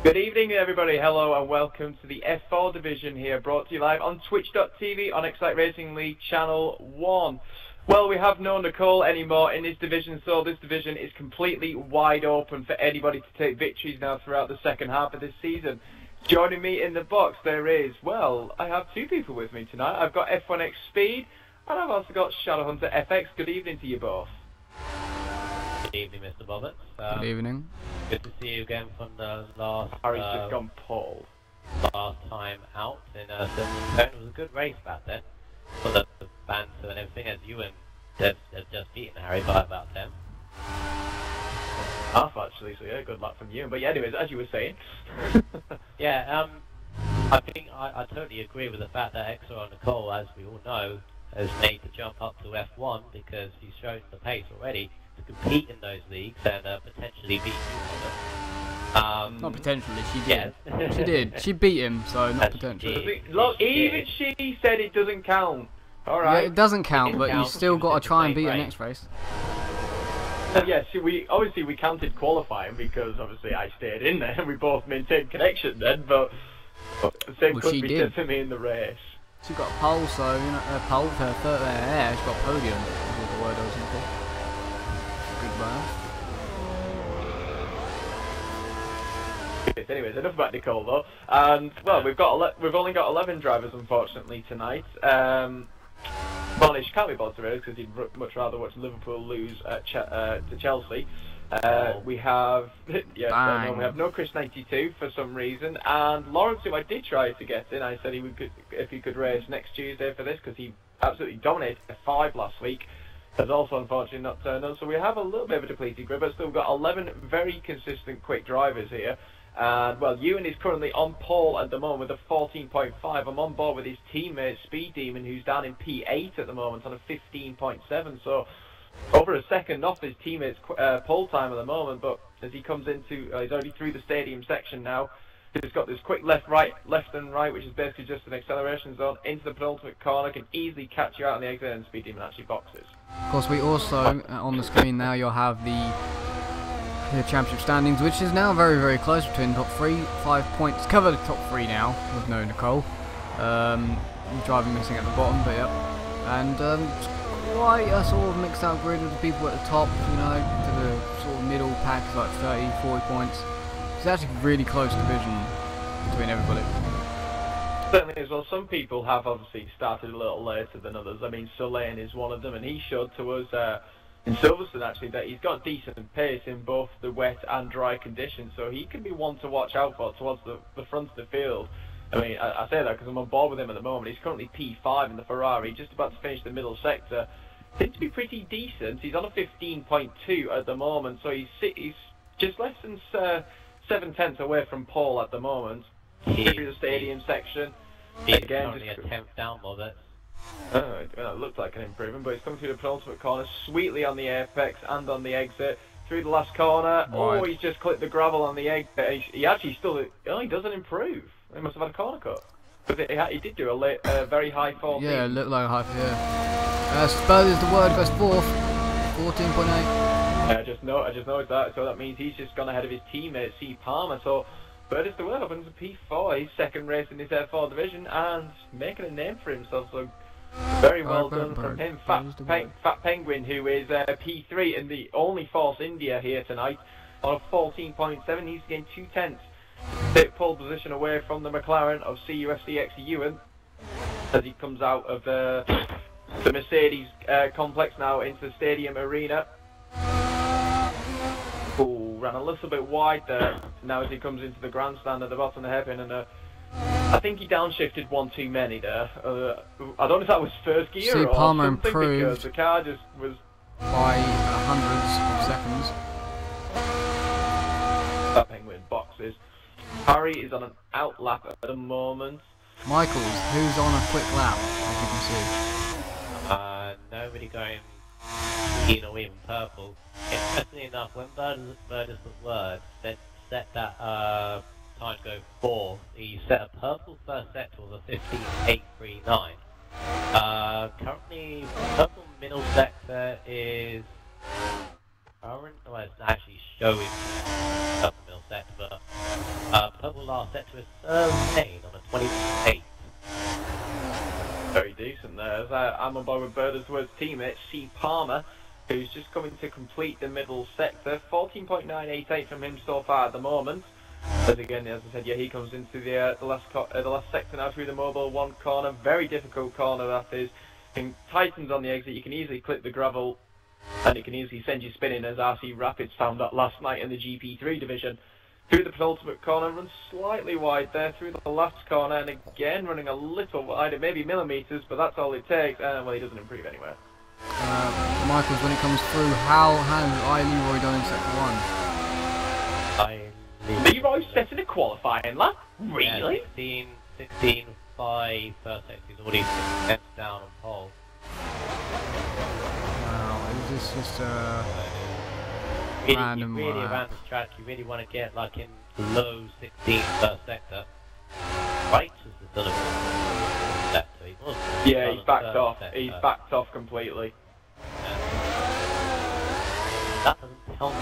Good evening everybody, hello and welcome to the F4 division here, brought to you live on twitch.tv on XRL Racing League Channel 1. Well, we have no Nicole anymore in this division, so this division is completely wide open for anybody to take victories now throughout the second half of this season. Joining me in the box there is, well, I have two people with me tonight. I've got F1X Speed and I've also got Shadowhunter FX. Good evening to you both. Good evening, Mr. Bobbett. Good evening. Good to see you again from the last. Harry's just gone Paul. Last time out in Silverstone. It was a good race back then. For the banter and everything, as you and Deb have just beaten Harry by about 10. Half actually, so yeah, good luck from you. But yeah, anyways, as you were saying. Yeah, I think I totally agree with the fact that XRL Nicole, as we all know, has made the jump up to F1 because he's shown the pace already to compete in those leagues and potentially beat you on them. Not potentially, she did. Yes. She did. She beat him, so not potentially. Look, even she said it doesn't count. Alright. Yeah, it doesn't count, but you still got to try and beat her next race. Yeah, see, we counted qualifying because obviously I stayed in there and we both maintained connection then, but the same couldn't be said for me in the race. She got a pole, so, you know, a pole for her third there, she got a podium, is the word I was looking for. Good Anyways, enough about Nicole though. And well, we've only got 11 drivers unfortunately tonight. Bonnish can't be bothered to race because he'd much rather watch Liverpool lose to Chelsea. We have we have no Chris 92 for some reason, and Lawrence, who I did try to get in, I said if he could race next Tuesday for this because he absolutely dominated F5 last week. Has also unfortunately not turned on, so we have a little bit of a depleted grid, but still we've got 11 very consistent quick drivers here. And well, Ewan is currently on pole at the moment with a 14.5. I'm on board with his teammate Speed Demon, who's down in P8 at the moment on a 15.7. So over a second off his teammate's pole time at the moment. But as he comes into, he's already through the stadium section now. He's got this quick left and right, which is basically just an acceleration zone into the penultimate corner. Can easily catch you out on the exit, and Speed Demon actually boxes. Of course, we also on the screen now you'll have the championship standings, which is now very, very close between the top 3. 5 points cover the top 3 now with no Nicole. Driving missing at the bottom, but yeah, and quite a sort of mixed out grid with the people at the top, you know, to the sort of middle pack is like 30, 40 points. It's actually a really close division between everybody. Certainly as well. Some people have obviously started a little later than others. I mean, Solane is one of them, and he showed to us in Silverstone actually that he's got decent pace in both the wet and dry conditions, so he can be one to watch out for towards the front of the field. I mean, I say that because I'm on board with him at the moment. He's currently P5 in the Ferrari, just about to finish the middle sector. Seems to be pretty decent. He's on a 15.2 at the moment, so he's just less than 7/10 away from pole at the moment. Through the stadium section. Again, only a 10th down of it. It looked like an improvement, but he's coming through the penultimate corner sweetly on the apex and on the exit. Through the last corner. Oh, he's just clipped the gravel on the exit. He actually still, he doesn't improve. He must have had a corner cut. Because he did do a very high 14. Yeah, it looked like a high, yeah. Spur is the word, goes 4th. 14.8. I just noticed that, so that means he's just gone ahead of his teammate C Palmer. So Bird is the word up into P4, his second race in this F4 division, and making a name for himself. So very well done from him. Fat Penguin, who is P3 in the only Force India here tonight on a 14.7. He's gained 2/10. Take pole position away from the McLaren of CUFCX Ewan as he comes out of the Mercedes complex now into the stadium arena. Ran a little bit wide there now as he comes into the grandstand at the bottom of the hairpin, and I think he downshifted one too many there. I don't know if that was first gear or Palmer something, improved because the car just was by hundreds of seconds. That Penguin boxes. Harry is on an out lap at the moment. Michaels, who's on a quick lap, as you can see. Nobody going green or even purple. Interestingly enough, when Bird is the word, set that time to go 4, he set a purple first sector of a 15.839. Currently, purple middle sector is current, well, it's actually showing purple middle sector, but double last set to a Serene on a 28. Very decent there. I'm on board with Birdersworth's teammate, C. Palmer, who's just coming to complete the middle sector. 14.988 from him so far at the moment. But again, as I said, yeah, he comes into the last sector now through the Mobile 1 corner. Very difficult corner that is. Tightens on the exit. You can easily clip the gravel, and it can easily send you spinning, as RC Rapids found that last night in the GP3 division. Through the penultimate corner, runs slightly wide there, through the last corner, and again running a little wide, maybe millimetres, but that's all it takes, and well, he doesn't improve anywhere. Michaels, when it comes through, how has Leroy done in sector 1? Leroy setting a qualifying lap? Really? Yeah, 16, 5 first sector, he's already 6 tenths down on pole. Wow, is this just random really around this track, you really want to get like in low 16 first sector. Righteous has done a sector. Yeah, he's backed off. He's backed off completely. That doesn't tell me.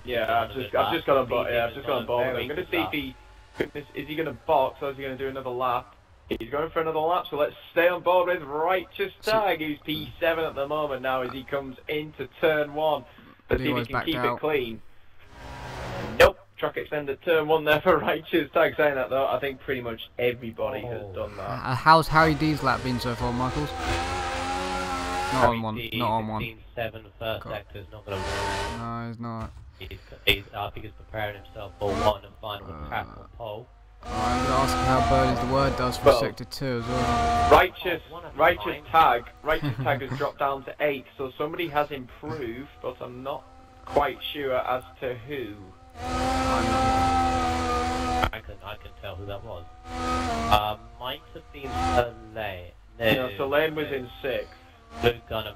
Yeah, I've just got on board. Yeah, I've just got on board. I'm going to see if is he going to box or is he going to do another lap? He's going for another lap, so let's stay on board with Righteous Tag, who's P7 at the moment now as he comes into turn 1. Let's see if he can keep it clean. Nope, track extend at turn 1 there for Righteous Tag. Saying that though, I think pretty much everybody has done that. How's Harry D's lap been so far, Michaels? Not on one. Not on one. 16-7 first sector is not going to work. No, he's not. I think he's preparing himself for one and final attack on pole. I'm going to ask how Bird is the word does for sector 2 as well. Righteous Tag has dropped down to 8, so somebody has improved, but I'm not quite sure as to who. I can tell who that was. Might have been Selene. No, Selene was in 6th. Blue gunner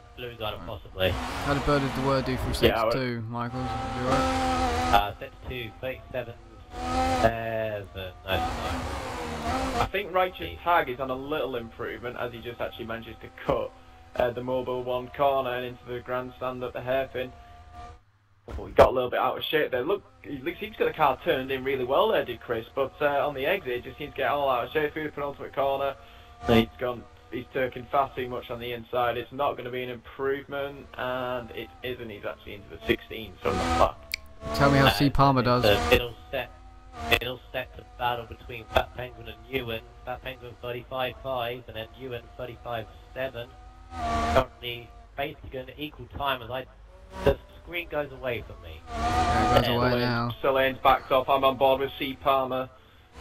possibly. How did Bird is the word do for sector 2, Michaels? You right? Sector 2, 37. I think Righteous Tag is on a little improvement as he just actually manages to cut the Mobile 1 corner and into the grandstand at the hairpin. Oh, he got a little bit out of shape there. Look, he seems to get the car turned in really well there, did Chris, but on the exit it just seems to get all out of shape through the penultimate corner. He's turking far too much on the inside. It's not going to be an improvement, and it isn't. He's actually into the 16s from the lap. Tell me how C. Palmer does. It'll set the battle between Fat Penguin and Ewan. Fat Penguin 35.5 and then Ewan 35.7. Currently basically an equal time as the screen goes away from me. Yeah, it goes away now. Selene's backed off. I'm on board with C. Palmer.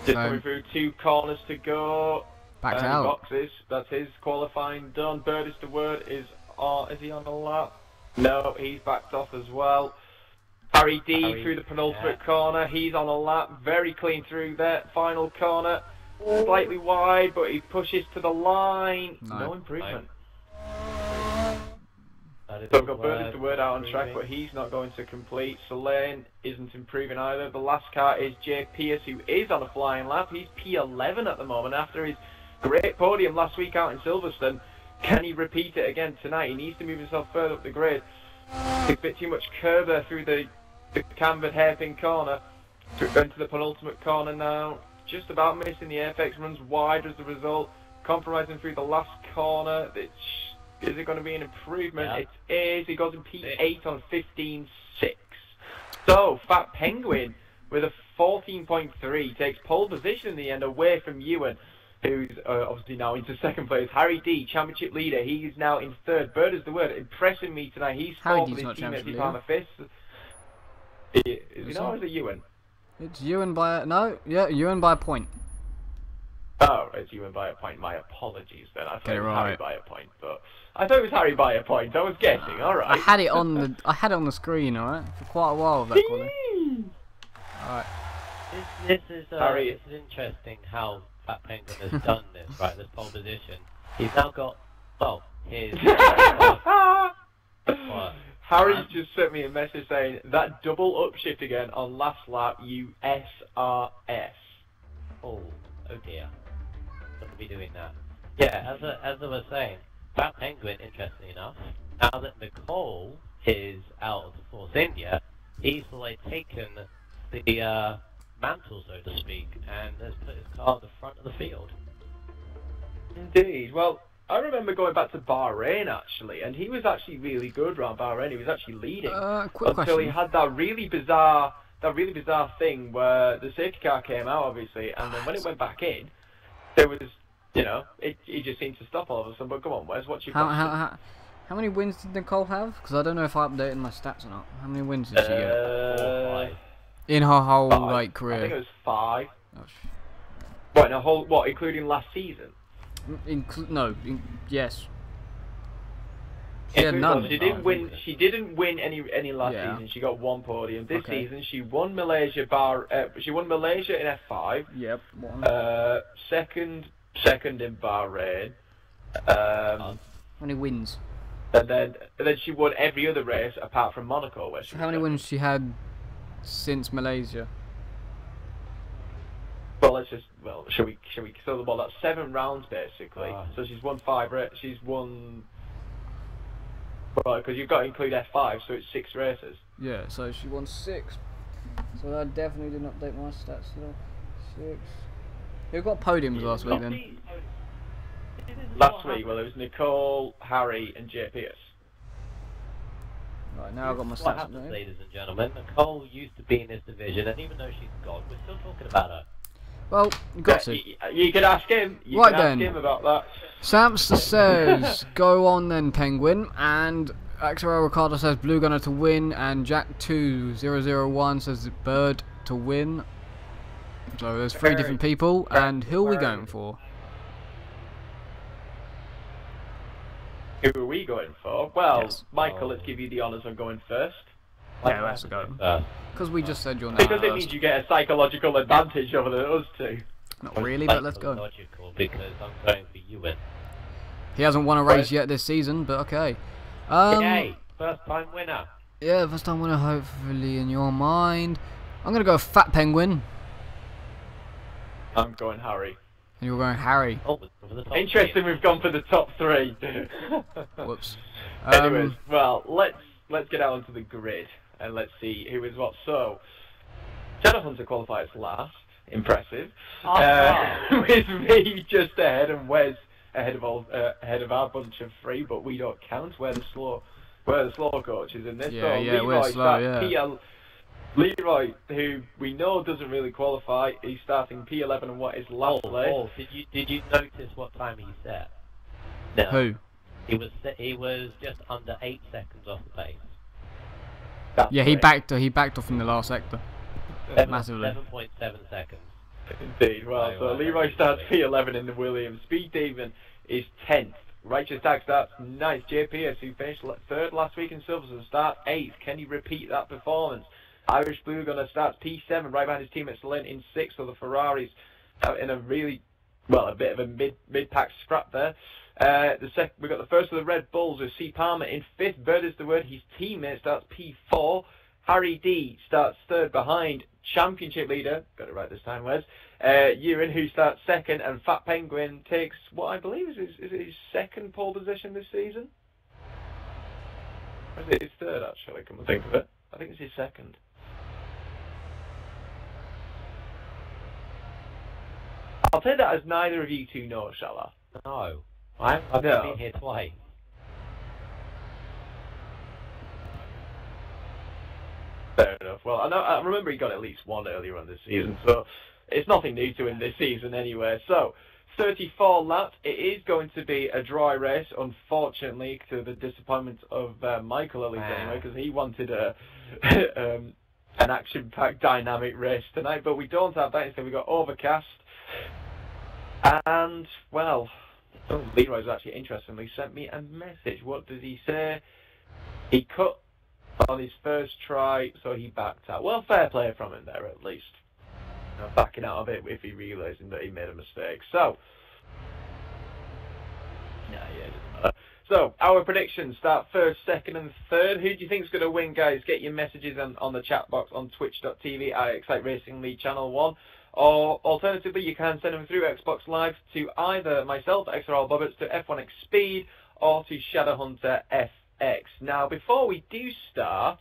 Just coming through 2 corners to go. Backed out. Boxes. That's his qualifying done. Bird is the word. Is he on the lap? No, he's backed off as well. Harry D through the penultimate corner. He's on a lap. Very clean through that final corner. Slightly wide, but he pushes to the line. No improvement. So we've got Bird is the word out on track, but he's not going to complete. Selene isn't improving either. The last car is Jay Pierce, who is on a flying lap. He's P11 at the moment after his great podium last week out in Silverstone. Can he repeat it again tonight? He needs to move himself further up the grid. A bit too much curve there through the cambered hairpin corner. Into the penultimate corner now. Just about missing the apex. Runs wide as a result. Compromising through the last corner. Is it going to be an improvement? Yeah. It is. He goes in P8 on 15.6. So, Fat Penguin with a 14.3 takes pole position in the end away from Ewan, who's obviously now into 2nd place. Harry D, championship leader, he's now in 3rd. Bird is the word, impressing me tonight. He's 4th with his teammate, he's on the 5th. Is he not, or is it Ewan? It's Ewan by Ewan by a point. Oh, it's Ewan by a point. My apologies then. I thought it was Harry by a point, but I thought it was Harry by a point. I was guessing. All right. I had it on the screen, all right, for quite a while. That corner. All right. This is interesting how Fat Penguin has done this. Right, this pole position. He's now got his. Harry's just sent me a message saying that double upshift again on last lap. You SRS. Oh dear. Shouldn't be doing that. Yeah, as I was saying, Fat Penguin, interestingly enough, now that Nicole is out of the Force India, he's like taken the to speak, and has put his car at the front of the field. Indeed. Well, I remember going back to Bahrain actually, and he was actually really good around Bahrain. He was actually leading Quick until he question. had that really bizarre thing where the safety car came out, obviously, and then when it went back in, there was, you know, he just seemed to stop all of a sudden. But come on, Wes, what's your question? How many wins did Nicole have? Because I don't know if I updated my stats or not. How many wins did she get? 4 or 5. In her whole, 5. like, career? I think it was 5. Oh, What, in a whole, what, including last season? Yes. She had none. She didn't win any last season. She got 1 podium. This season, she won Malaysia in F5. Yep. 1. Second in Bahrain. How many wins? And then she won every other race apart from Monaco, where she. How many wins she had since Malaysia? Well, shall we so that's 7 rounds basically. So she's won 5. She's won. Well, because you've got to include F5, so it's 6 races. Yeah, so she won 6. So I definitely didn't update my stats at all. 6. Who got podiums last week then? Last week, well, it was Nicole, Harry, and Jay Pierce. Right, now I've got my stats. What happens, ladies and gentlemen? Nicole used to be in this division, and even though she's gone, we're still talking about her. Well, you got to. You could ask him. You right can then. Ask him about that. Samster says, go on then, Penguin. And XRL Ricardo says Blue Gunner to win. And Jack2001 says Bird to win. So there's 3 different people. And who are we going for? Who are we going for? Well, Michael, let's give you the honours on going first. Yeah, let's go. Because we just said your name because it means you get a psychological advantage over us two. Not really, but let's go. Logical, because I'm going for you win. He hasn't won a race yet this season, but okay. Yay! First time winner. Yeah, first time winner, hopefully in your mind. I'm going to go Fat Penguin. I'm going Harry. And you're going Harry. Oh, for the top Interesting, 3. we've gone for the top 3. Whoops. Anyways, well, let's get out onto the grid and let's see who is what. So, Shadow Hunter qualifies last. Impressive. With me just ahead and Wes ahead of our bunch of 3, but we don't count. We're the slow coaches in this. Yeah, so yeah, we're slow, yeah. Leroy, who we know doesn't really qualify, he's starting P11 and what is last place. Did you notice what time he set? No. Who? He was just under 8 seconds off the pace. That's yeah, he backed off in the last sector. Massively. 7.7 seconds. Indeed. Well, so Leroy starts P11 in the Williams. Speed Demon is 10th. Righteous Tag starts 9th. JPS, who finished 3rd last week in Silverstone, starts 8th. Can he repeat that performance? Irish Blue Gunner starts P7, right behind his teammate Lynn in 6th. So the Ferraris in a really, well, a bit of a mid-pack scrap there. We got the first of the Red Bulls with C. Palmer in 5th. Bird is the word. His teammate starts P4. Harry D starts 3rd behind championship leader, got it right this time, Wes, Ewan, who starts 2nd, and Fat Penguin takes what I believe is his 2nd pole position this season. Or is it his 3rd, actually, come to think of it? I think it's his 2nd. I'll take that as neither of you two know, shall I? No. I've been here twice. Fair enough. Well, I remember he got at least 1 earlier on this season, so it's nothing new to him this season anyway. So, 34 laps. It is going to be a dry race, unfortunately, to the disappointment of Michael, at least anyway, because he wanted an action-packed, dynamic race tonight, but we don't have that. Instead, we've got overcast. And, well, Leroy's actually interestingly sent me a message. What did he say? He cut on his first try, so he backed out. Well, fair play from him there, at least. Backing out of it if he realising that he made a mistake. So, yeah, it doesn't matter. So, our predictions start 1st, 2nd, and 3rd. Who do you think's going to win, guys? Get your messages on the chat box on twitch.tv at Excite Racing League Channel 1. Or, alternatively, you can send them through Xbox Live to either myself, XRL Bobbits, to F1X Speed, or to Shadowhunter FX. Now, before we do start,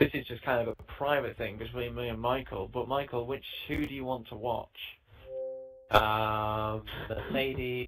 this is just kind of a private thing between me and Michael. But Michael, who do you want to watch? The lady.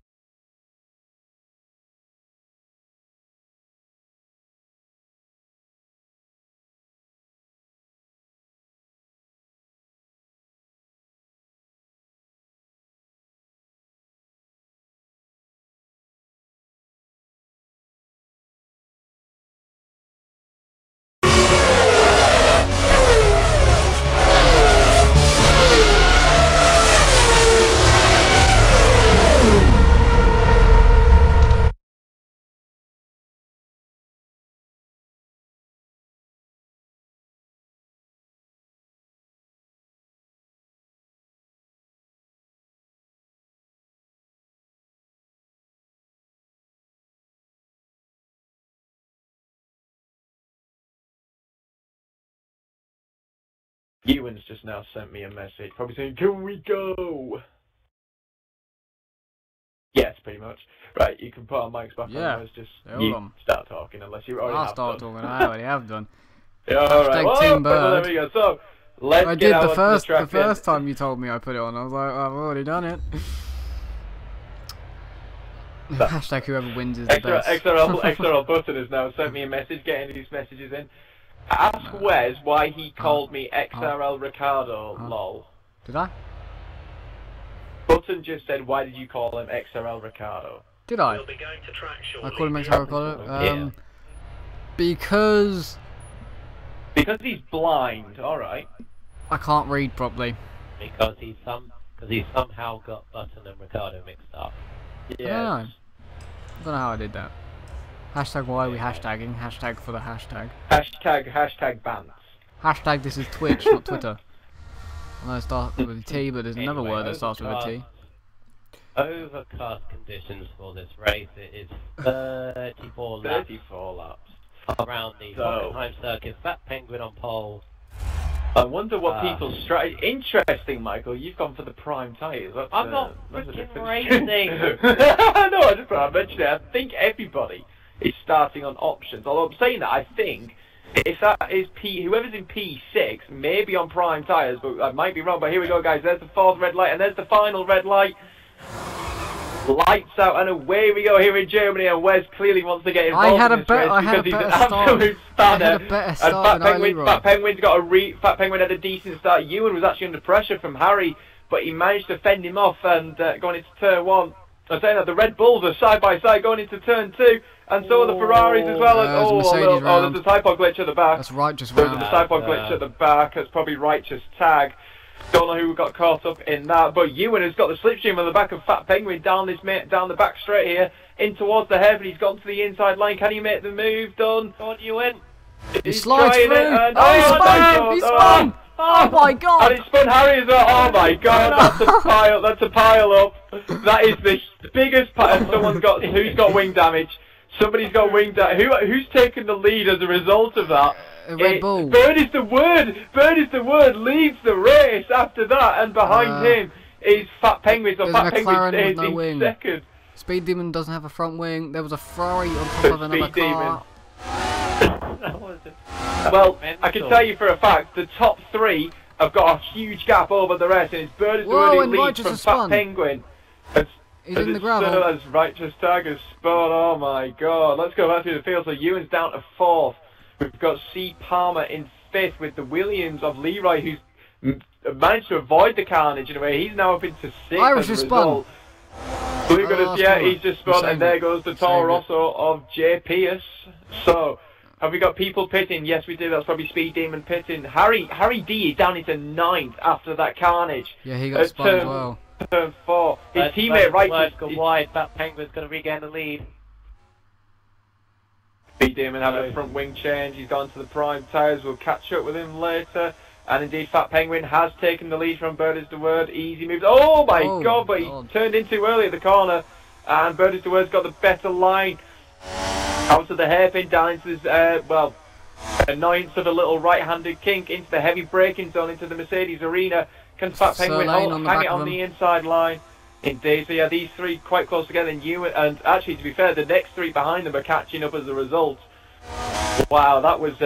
Ewan's just now sent me a message, probably saying, "Can we go?" Yes, pretty much. Right, you can put our mics back on. Let's just start talking, unless you already have done. I'll start talking. I already have done. Yeah, alright. Well, Team Bird. well, there we go. So, let's I get did out the first time you told me I put it on. I was like, I've already done it. Hashtag whoever wins is the best. XRL Button has now sent me a message, getting these messages in. Ask Wes why he called me XRL Ricardo, lol. Did I? Button just said, why did you call him XRL Ricardo? Did I? We'll be going to track I called him XRL Ricardo? Because he's blind, alright. I can't read properly. Because he somehow got Button and Ricardo mixed up. Yeah. I don't know how I did that. Hashtag why are we hashtagging? Hashtag for the hashtag. Hashtag bans. Hashtag this is Twitch, not Twitter. I know it starts with a T, but there's another word that starts with a T. Overcast conditions for this race. It is 34 laps. 34 laps. Around the Hockenheim circuit. Fat Penguin on pole. I wonder what people's strategy. Interesting, Michael. You've gone for the prime tyres. I'm not freaking racing. No, I just thought I'd mention it. I think everybody is starting on options. Although I'm saying that, I think if that is whoever's in P6 may be on prime tyres, but I might be wrong. But here we go, guys. There's the fourth red light, and there's the final red light. Lights out, and away we go here in Germany. And Wes clearly wants to get involved in this race because he's an absolute spanner. And Fat Penguin had a decent start. Ewan was actually under pressure from Harry, but he managed to fend him off and going into turn one. I'm saying that the Red Bulls are side by side going into turn two, and so are the Ferraris as well. There's a typo glitch at the back. That's righteous round. There's a typo glitch at the back. That's probably righteous tag. Don't know who got caught up in that, but Ewan has got the slipstream on the back of Fat Penguin down the back straight here, in towards the hairpin. He's gone to the inside line. Can he make the move? Done. Go on, Ewan. He slides through. He spun! Oh my god! And it spun Harry as well. Oh my god, that's a pile up. That is the biggest pile. Who's got wing damage? Somebody's got wing damage. Who's taken the lead as a result of that? Red Bull. Bird is the word. Leads the race after that, and behind him is Fat Penguin. So Fat Penguin stays in second. Speed Demon doesn't have a front wing. There was a Ferrari on top of another car. Well, I can tell you for a fact, the top three have got a huge gap over the rest, and it's Bird is the word who leads from Fat Penguin. He's in the gravel. As righteous tag has spun. Oh my god. Let's go back through the field. So Ewan's down to fourth. We've got C. Palmer in fifth with the Williams of Leroy, who's managed to avoid the carnage in a way. He's now up into sixth. Irish just spun. He's just spun, and there goes the Toro Rosso of J. Pierce. So, have we got people pitting? Yes, we do. That's probably Speed Demon pitting. Harry D is down into ninth after that carnage. Yeah, he got spun as well. Turn 4. His teammate Righteous go wide. Fat Penguin's going to regain the lead. Speed Demon having a front wing change. He's gone to the prime tyres. We'll catch up with him later. And indeed, Fat Penguin has taken the lead from Bird is the Word. Easy moves. Oh my god, but he turned in too early at the corner. And Bird is the Word's got the better line. Out to the hairpin, down into this, annoyance of a little right-handed kink, into the heavy braking zone, into the Mercedes arena. Can Fat Penguin hang it on the inside line? Indeed, so yeah, these three quite close together, and actually, to be fair, the next three behind them are catching up as a result. Wow, that was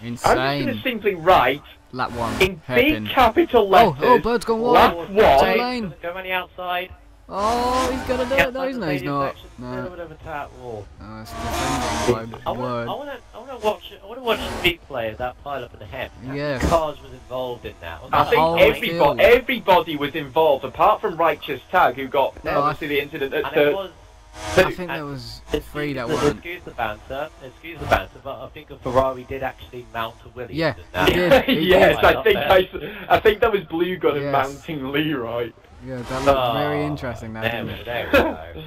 Insane. I'm just going to simply write Lap 1. in Hairpin. big capital letters. Oh, Bird's gone wide. Lap To 1. lane. Go on the outside. Oh, he's gonna do it. No, he's not. No. Bit of a tap wall. No, it's defending by Word. I want to watch the big players that pile up in the head. Yes. Cars was involved in that. I think everybody was involved, apart from Righteous Tag, who got obviously the incident at I think there was 3 that weren't. Excuse the banter, but I think a Ferrari did actually mount a Williams. Yeah, he did. Yes, I think that was Blue Gun and mounting Leroy. Yeah, that looked very interesting. That there we go.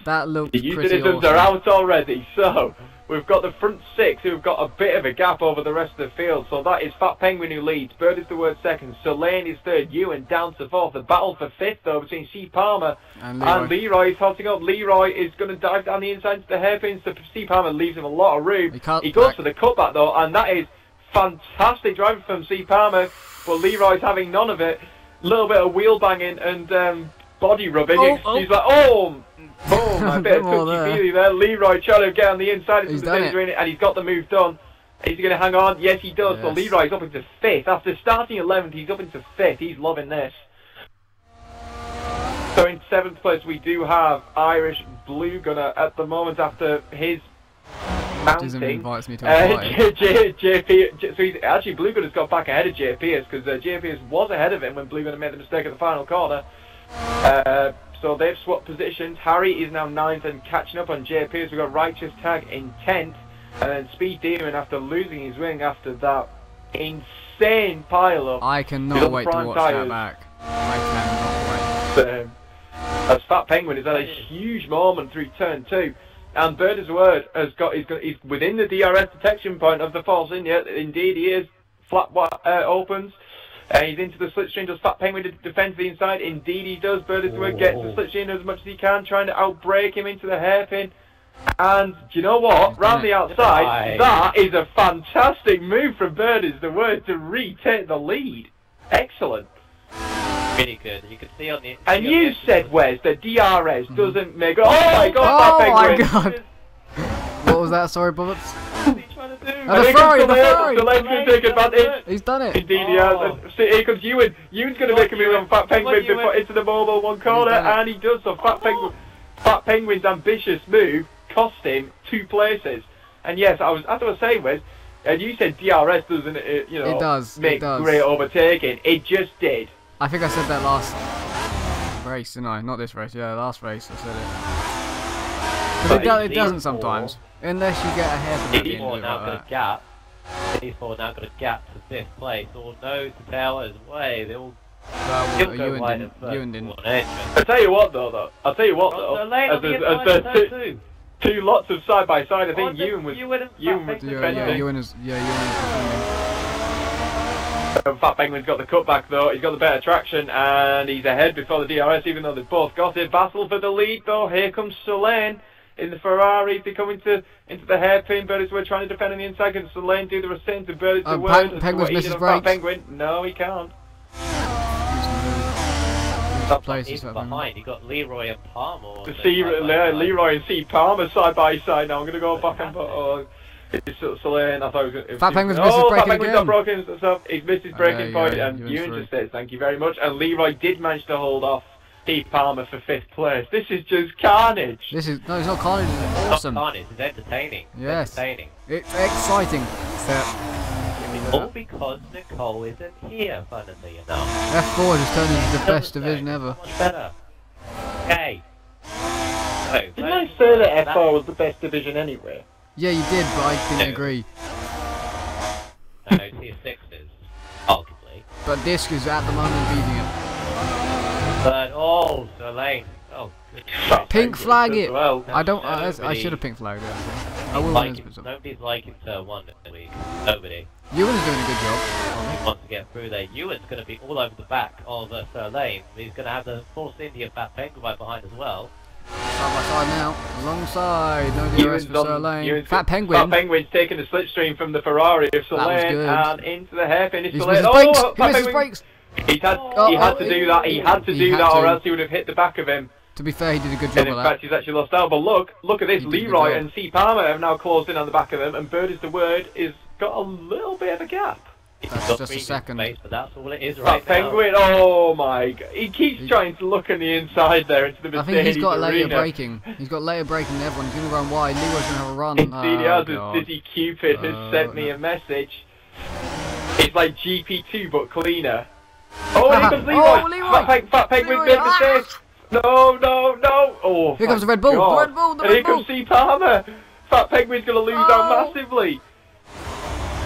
That looked The pretty Utilisms are out already, so we've got the front 6 who've got a bit of a gap over the rest of the field. So that is Fat Penguin who leads, Bird is the word second, Solane is third, Ewan down to fourth. The battle for fifth though between C Palmer and Leroy is hotting up. Leroy is going to dive down the inside to the hairpins, so C Palmer leaves him a lot of room. He goes for the cutback though, and that is fantastic driving from C Palmer, but Leroy's having none of it. Little bit of wheel banging and body rubbing. He's like, boom, a bit of touchy-feely there. Leroy trying to get on the inside of the and he's got the move done. Is he going to hang on? Yes, he does. Yes. So Leroy's up into 5th. After starting 11th, he's up into 5th. He's loving this. So in 7th place, we do have Irish Blue Gunner at the moment after his mounting. Invites me to a JP, so he's actually Blue Gunner's got back ahead of JPS because JPS was ahead of him when Blue Gunner made the mistake at the final corner. So they've swapped positions. Harry is now 9th and catching up on JPS. We've got Righteous Tag in 10th, and then Speed Demon after losing his wing after that insane pile up. I cannot wait to watch that back. I cannot wait. As Fat Penguin has had a huge moment through turn 2. And Bird is Word he's within the DRS detection point of the false in yet. Indeed he is. Flat opens. He's into the slipstream. Does Fat Penguin defend the inside? Indeed he does. Bird is Word gets the slipstream as much as he can, trying to outbrake him into the hairpin. And do you know what? Round the outside, that is a fantastic move from Bird is the Word to retake the lead. Excellent. Really good. You can see on the. And you said, Wes, that DRS doesn't make. Oh my God! Oh my God! What was that? Sorry, bullets. What's he trying to do? The Ferrari! The lane's going to take advantage. He's done it. Indeed, he has. So here comes Ewan. Ewan's going to make a move on Fat Penguin before into the mobile one corner, and he does. So Fat Penguin's ambitious move cost him 2 places. And yes, as I was saying, Wes, and you said DRS doesn't, it does make great overtaking. It just did. I think I said that last race, didn't I? Not this race, yeah, last race I said it. But it doesn't sometimes, unless you get a hairpin. D4 now got a gap. D4 now got a gap to 5th place. All nose to tail is way. They all. Ewan didn't. I tell you what though. As there's two lots of side by side. I think Ewan was defending. Ewan is defending. Fat Penguin's got the cutback though, he's got the better traction and he's ahead before the DRS even though they've both got it. Battle for the lead though, here comes Solane in the Ferrari, they come into the hairpin. Bird is Word trying to defend on the inside. Can Solane do the same to Bird is the Word? Penguin's misses brakes. Penguin, no he can't. He's behind, he got Leroy and Palmer. Leroy and C Palmer side by side now. I'm going to go back and put... It's Solane, I thought it was... Fat Penguin's missed his braking again. He's missed his braking point, and Ewan just says thank you very much. And Leroy did manage to hold off Steve Palmer for 5th place. This is just carnage. No, it's not carnage. It's awesome. It's not carnage. It's entertaining. Yes. It's entertaining. It's exciting. All because Nicole isn't here, funnily enough. F4 just turned into the best division ever. Much better. Okay. Didn't I say that F4 was the best division anyway? Yeah, you did, but I didn't agree. No, tier 6 is, arguably. But Disc is at the moment beating it. But, Solane. Oh, good. Pink flag it! Well. I should have pink flagged it. I will nobody's liking turn 1 this week. Nobody. Ewan's doing a good job. He wants to get through there. Ewan's going to be all over the back of Solane. He's going to have the Force India Fat Penguin right behind as well. Side by side now, alongside, no DRS for Solane. Fat Penguin's taking the slipstream from the Ferrari of Solane and into the hairpin. He missed his brakes! He had to do that, or else he would have hit the back of him. To be fair, he did a good job and in fact, he's actually lost out. But look at this, Leroy and C Palmer have now closed in on the back of him, and Bird is the Word is got a little bit of a gap. That's just a second. Space, but that's all it is right Fat now. Penguin, oh my god. He keeps trying to look on the inside there into the Mercedes I think he's got later arena. braking. He's got later braking than everyone. He's going to run wide. Leroy's going to have a run. Indeed, Oh, Dizzy Cupid has sent me a message. It's like GP2 but cleaner. Oh, here comes Leroy! Oh, Leroy! Fat Penguin Leroy! made a mistake! No, no, no! Oh, Here comes the Red Bull! God. The Red Bull! The And here Red Bull! comes C. Palmer! Fat Penguin's going to lose out massively!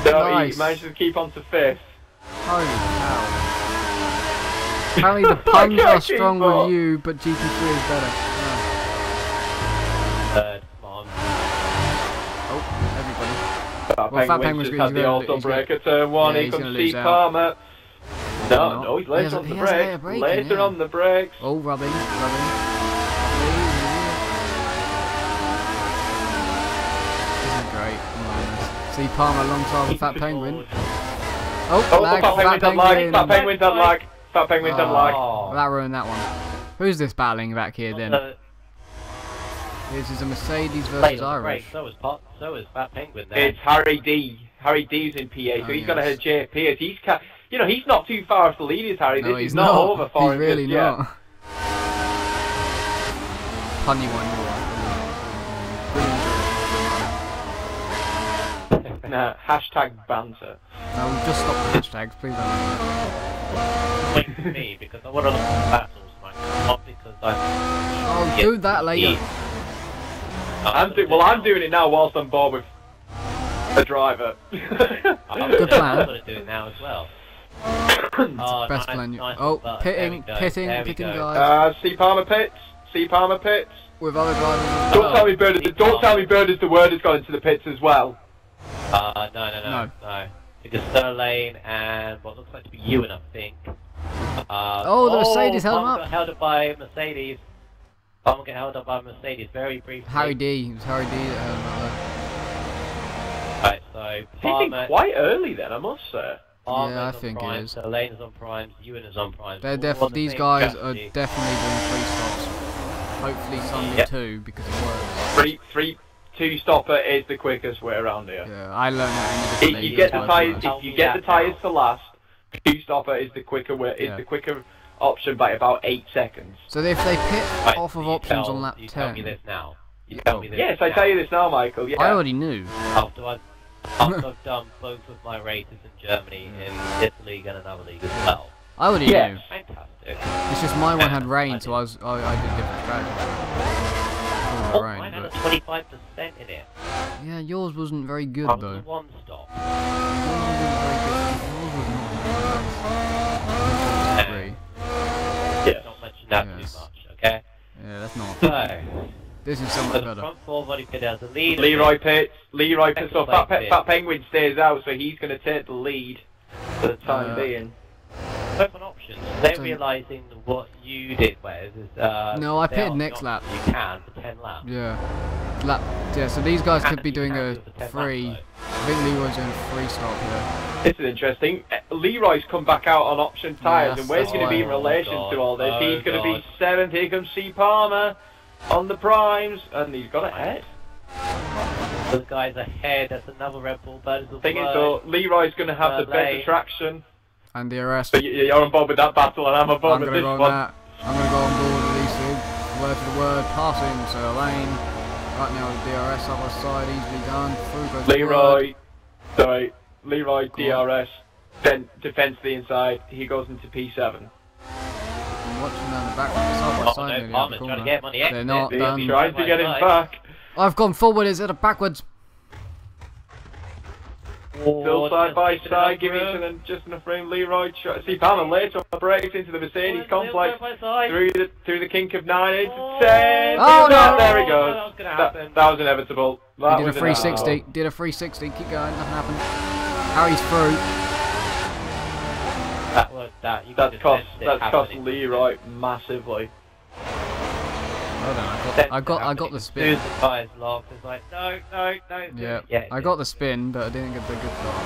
No, Nice. he managed to keep on to 5th. Holy cow. Apparently the puns are strong with you, but GT3 is better. Third, come on. Oh, everybody. Fat Penguin's just had the auto brake at turn 1. Yeah, Here comes lose C. out. Palmer. No, he's later on the brake. Later on the brakes. Oh, rubbing. Isn't great. See Palmer alongside the Fat Penguin. Oh, lag. Fat Penguin's on lag. Fat Penguin's on lag. Well, that ruined that one. Who's this battling back here then? This is a Mercedes versus Irish. So is Fat Penguin there. It's Harry D. Harry D's in PA, so he's got to hit JP. As he's he's not too far off the lead, is Harry. No, this he's is not over for him. him. He's really just not. Punny one, you are. Nah, hashtag banter. No, just stop the hashtags, please don't. Wait for me, because I want to look at the battles, Mike. Not because I'm... Oh, do that later. I'm doing it now whilst I'm bored with a driver. Good plan. I'm going to do it now as well. Best plan. Pitting, guys. guys. C. Palmer pits. C. Palmer pits. With other drivers. Don't tell me Bird is the word has gone into the pits as well. No. Because third lane and what looks like to be Ewan, I think. The Mercedes held him up. Got held up by Mercedes. Palmer got held up by Mercedes very briefly. Harry D. It was Harry D that held him up. Right, so Palmer. He's been quite early then, I must say. Yeah, I think it is. So Lane is on primes, Ewan is on primes. These guys are definitely doing 3 stops. Hopefully Sunday too, because it works. 2 stopper is the quickest way around here. Yeah, I learned that in the If you get the tyres to last, 2 stopper is the quicker way. Is the quicker option by about 8 seconds. So if they pit off of options on lap 10, you tell me this now. You tell me this. Yes, I tell you this now, Michael. Yeah. I already knew. After I've done both of my races in Germany, in this league and another league as well. I already knew. Fantastic. It's just my one had rain, so I did different strategies. Mine had a 25% in it. Yeah, yours wasn't very good though. One stop. Not mention that too much, okay? Yeah, that's not. So, this is something better. Front 4 body pit has the lead. Leroy pits. So Fat Penguin stays out, so he's going to take the lead for the time being. Open options. They're realising what you did, Wes. No, I pitted next lap. You can for 10 laps. Yeah, so these guys could be doing a 3. I think Leroy's doing a 3 stop here. This is interesting. Leroy's come back out on option tyres, and where's he going to be in relation to all this? He's going to be 7th. Here comes C. Palmer on the primes, and he's got ahead. Those guys ahead. That's another Red Bull. Thing is, though, Leroy's going to have the better traction. And DRS. So you're on board with that battle, and I'm on board with this one. I'm going to go on board with these two. Word for the word, passing, so lane. Right now the DRS other side, easily done. Through goes Leroy, DRS, then defends the inside. He goes into P7. I'm watching down the back, side by side nearly out the corner. They're not done. Trying to get him back. I've gone forward instead of backwards. Still side by side, giving each other just enough room. Leroy, C. Palmer later on breaks into the Mercedes complex through the kink of 9 into 10. Oh no! There he goes. That was inevitable. He did a 360. Did a 360. Keep going. Nothing happened. Harry's through. That's cost Leroy massively. Hold on, I got the spin. The tyres locked. It's like no. Yeah, I got the spin, but I didn't get the good start.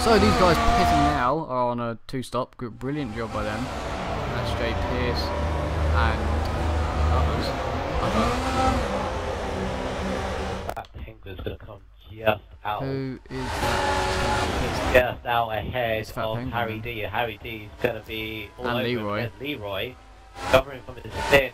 So these guys pitting now are on a 2-stop. Brilliant job by them. That's Jay Pierce and others. Bunker's going to come just out. Who is that? Just out ahead It's Fat of Penguin, Harry then. D. Harry D is going to be all And over Leroy. against Leroy, covering from his spin.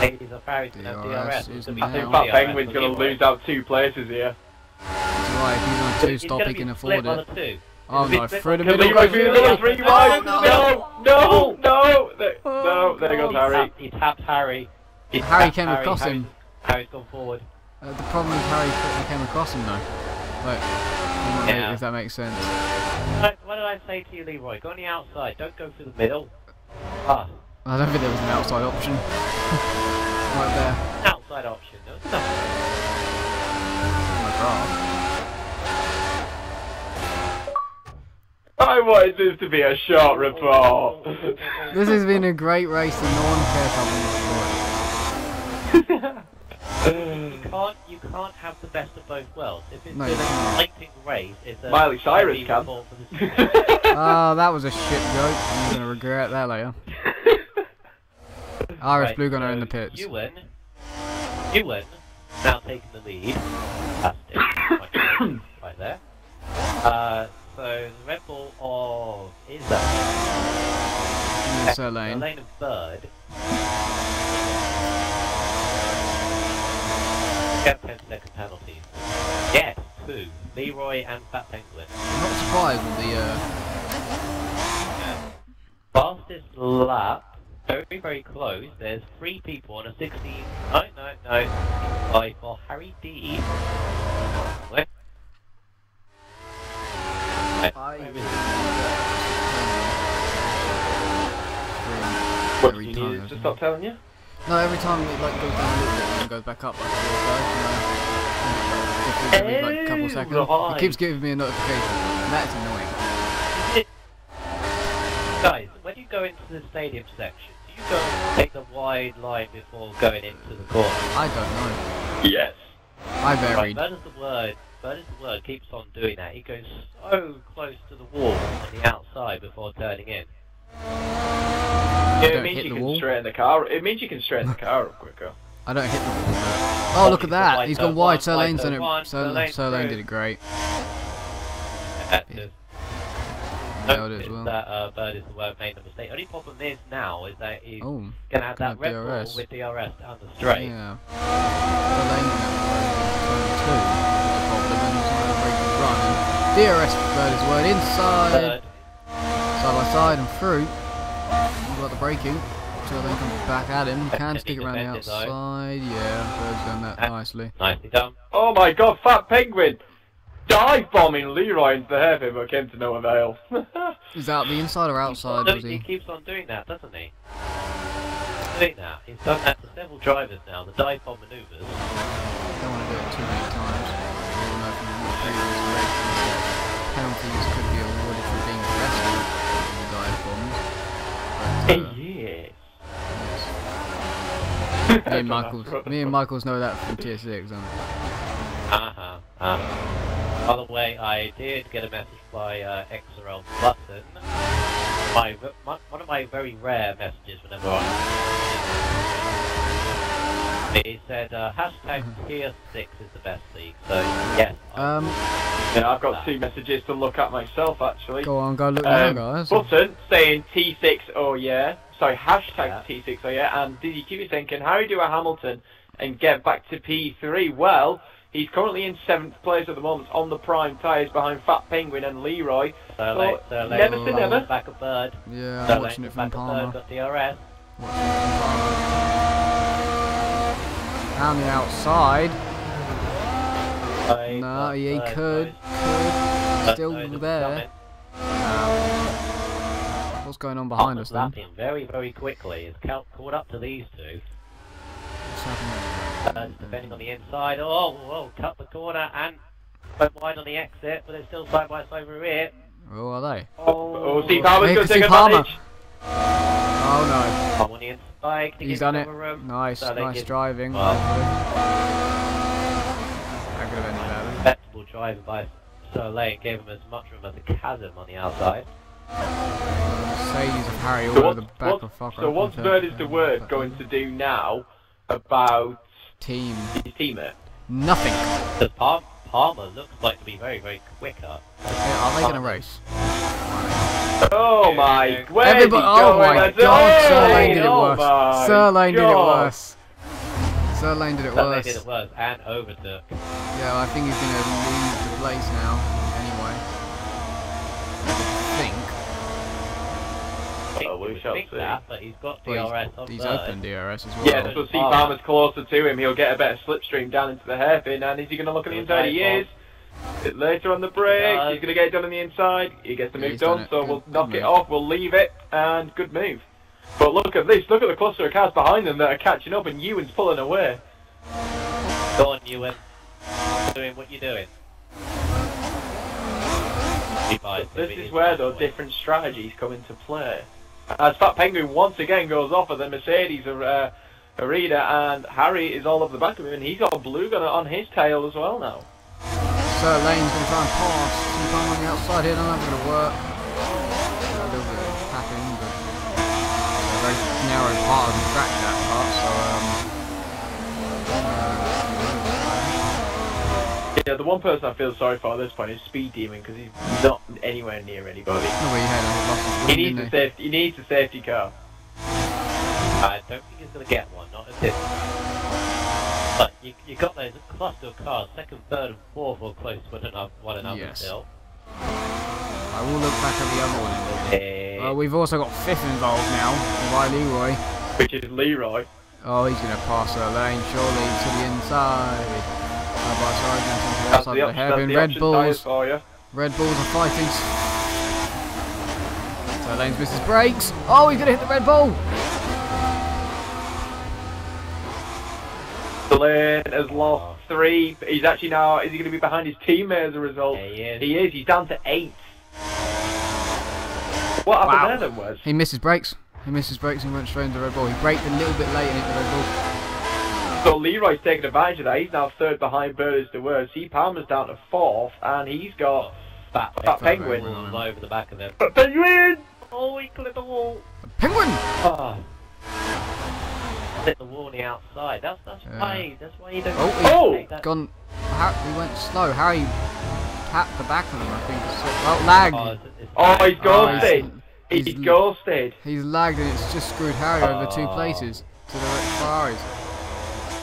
Ladies of Harry's going to have DRS DRS. is It's I gonna be think now. Fat DRS Penguin's for going to Leroy. lose out 2 places here. That's right, if he's on 2 It's stop, gonna he be can split afford by it. the 2. Oh It's no, split through the by middle. Leroy goes through the Leroy. middle, 3 wide. No, there goes Harry. He tapped Harry. Harry came across him. Harry's gone forward. The problem is Harry came across him though. Like, Yeah. if that makes sense. What did I say to you, Leroy? Go on the outside. Don't go through the middle. Ah, I don't think there was an outside option. Right there. outside option. No, it's not. Oh my god. I wanted this to be a short report. This has been a great race and no one cares how You can't have the best of both worlds. If it's No, an you can't. exciting race, it's a Miley Cyrus heavy can. report for the season. Oh, that was a shit joke. I'm gonna regret that later. Irish Right, Blue Gunner so in the pits. Ewan now taking the lead. Fantastic. Right there. So the Red Bull of is that? Sir Lane. Lane of Bird. Get 10-second penalties. Yes, 2. Leroy and Fat Penguin. I'm not surprised with the Fastest lap. Very, very close. There's 3 people on a 16. No. 65 for Harry D. What? What every do you time. need to stop telling you? No, every time it like goes down a little bit and then goes back up like it goes, every like couple seconds. Right. It keeps giving me a notification. And that's annoying. Guys, when you go into the stadium section, do you go and take the wide line before going into the corner? I don't know. Yes. I Right, varied. Bird is the word keeps on doing that. He goes so close to the wall on the outside before turning in. Yeah, don't it means hit you the can wall. straighten the car. It means you can straighten the car up quicker. I don't hit the wall. Oh, look at that. He's gone wide. Sir Lane's done one, it. Sir Lane's Sir Lane through. did it great. Active. Nailed it as well. That Bird is the word made the mistake. Only problem is now is that he's Oh, going to have that gonna Red have Bull DRS. with DRS down the straight. yeah. Sir Lane went out for 22. The problem, and he's trying to break his run. And DRS Bird is word inside, Bird, side by side and through. He's got the braking. Sir Lane comes back at him. Can stick it around the defended, though. outside. Yeah, Bird's done that nicely. nicely done. Oh my god, Fat Penguin! Dive bombing Leroy into the hairpin but came to no avail. Is that the inside or outside? Was He he? keeps on doing that, doesn't he? Doing that. He's done that to several drivers now. The dive bomb manoeuvres. Don't want to do it too many times. We all know from the previous races that penalties could be awarded for being aggressive in the dive bombs. But, Yes. me and Michaels know that from tier 6, don't we? By the way, I did get a message by XRL Button. One of my very rare messages whenever he said hashtag tier 6 is the best league. So yes. Yeah, I've got 2 messages to look at myself actually. Go on, go look now, guys. Button saying T6 oh yeah. Sorry, hashtag Yeah. T6 oh yeah. And did you keep me thinking, how do you do a Hamilton and get back to P3? Well, he's currently in 7th place at the moment on the prime tyres behind Fat Penguin and Leroy. So never say never. Back a Bird. Yeah, So I'm watching it from back a Palmer. Bird, got DRS. Watching it from Palmer. Down the outside. No, he could. Still there. What's going on behind us then? Lapping very, very quickly. It's caught up to these two. What's happening? Defending on the inside. Oh, cut the corner and went wide on the exit, but it's still side by side through here. Oh, are they? Oh, Steve Palmer's Hey, going to Steve take Palmer. advantage. Oh Come on the inside. no. He's done it. Nice, nice driving. That could have ended badly. Respectable driving by Sir Lane gave him as much room as a chasm on the outside. Mercedes of Harry all So over the back of fucker. So what's Bird is the word going to do now about team? his teammate? Nothing. The Palmer looks like to be very, very quicker. Yeah, are they going to race? Oh my! Everybody! Oh my God! Sir Lane did it worse. Sir Lane did it worse. Sir Lane did it worse. Did it worse and overtook. Yeah, well, I think he's going to lose the place now. Anyway, I we shall see. That, but he's got DRS on he's third. open DRS as well. Yeah, so see Palmer's closer to him. He'll get a better slipstream down into the hairpin. And is he going to look at the inside? He is. Later on the break, he's going to get it done on the inside. He gets the move done, so we'll knock it off. We'll leave it, and good move. But look at this. Look at the cluster of cars behind them that are catching up, and Ewan's pulling away. Go on, Ewan. Doing what you're doing. This is where, though, different strategies come into play. As Fat Penguin once again goes off of the Mercedes Arena, and Harry is all over the back of him, and he's got a blue gun on his tail as well now. So Lane's going to try and pass. Some time on the outside here, not going to work. A little bit of tapping, but it's a very narrow part of the track, that part, so yeah, the one person I feel sorry for at this point is Speed Demon, because he's not anywhere near anybody. He needs a safety car. I don't think he's going to get one, not at this. But you got those cluster of cars, second, third and fourth are close to one another still. I will look back at the other one in a minute. We've also got fifth involved now, by Leroy. Which is Leroy. Oh, he's going to pass a lane, surely, to the inside. Outside of the hairpin. Red Bulls. Red Bulls are fighting. So Lane's misses brakes. Oh, he's going to hit the Red Bull. Lane has lost 3. He's actually now, is he going to be behind his teammate as a result? Yeah, he is. He's down to 8. What happened there then, Wes? He misses brakes. He misses brakes and went straight into the Red Bull. He braked a little bit late and hit the Red Bull. So Leroy's taking advantage of that. He's now 3rd behind Birders to Words. C. Palmer's down to 4th, and he's got Fat Penguin all over the back of him. Fat Penguin! Oh, he clipped the wall. Penguin! Oh. Hit the wall on the outside. That's why he don't. He's gone. He went slow. Harry tapped the back of him, I think. Oh, lagged. He's ghosted. He's ghosted. He's lagged, and it's just screwed Harry over 2 places to the Ferraris.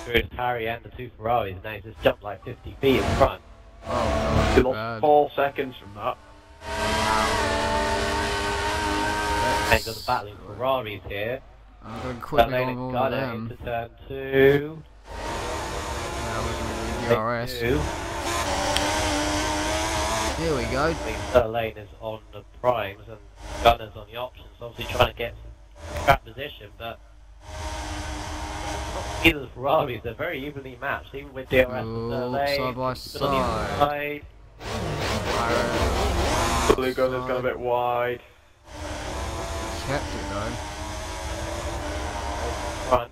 Screwed Harry and the 2 Ferraris. Now he's just jumped like 50 feet in front. Oh, he lost 4 seconds from that. And you've got the battling Ferraris here. I'm going to quickly go on all of them. Into turn 2. DRS. Here we go. Third lane is on the primes and Gunner's on the options, obviously trying to get some crap position, but either the Ferraris, they're very evenly matched, even with DRS on third lane. Side by side. Blue Gunner's gone a bit wide. Kept it though. Front.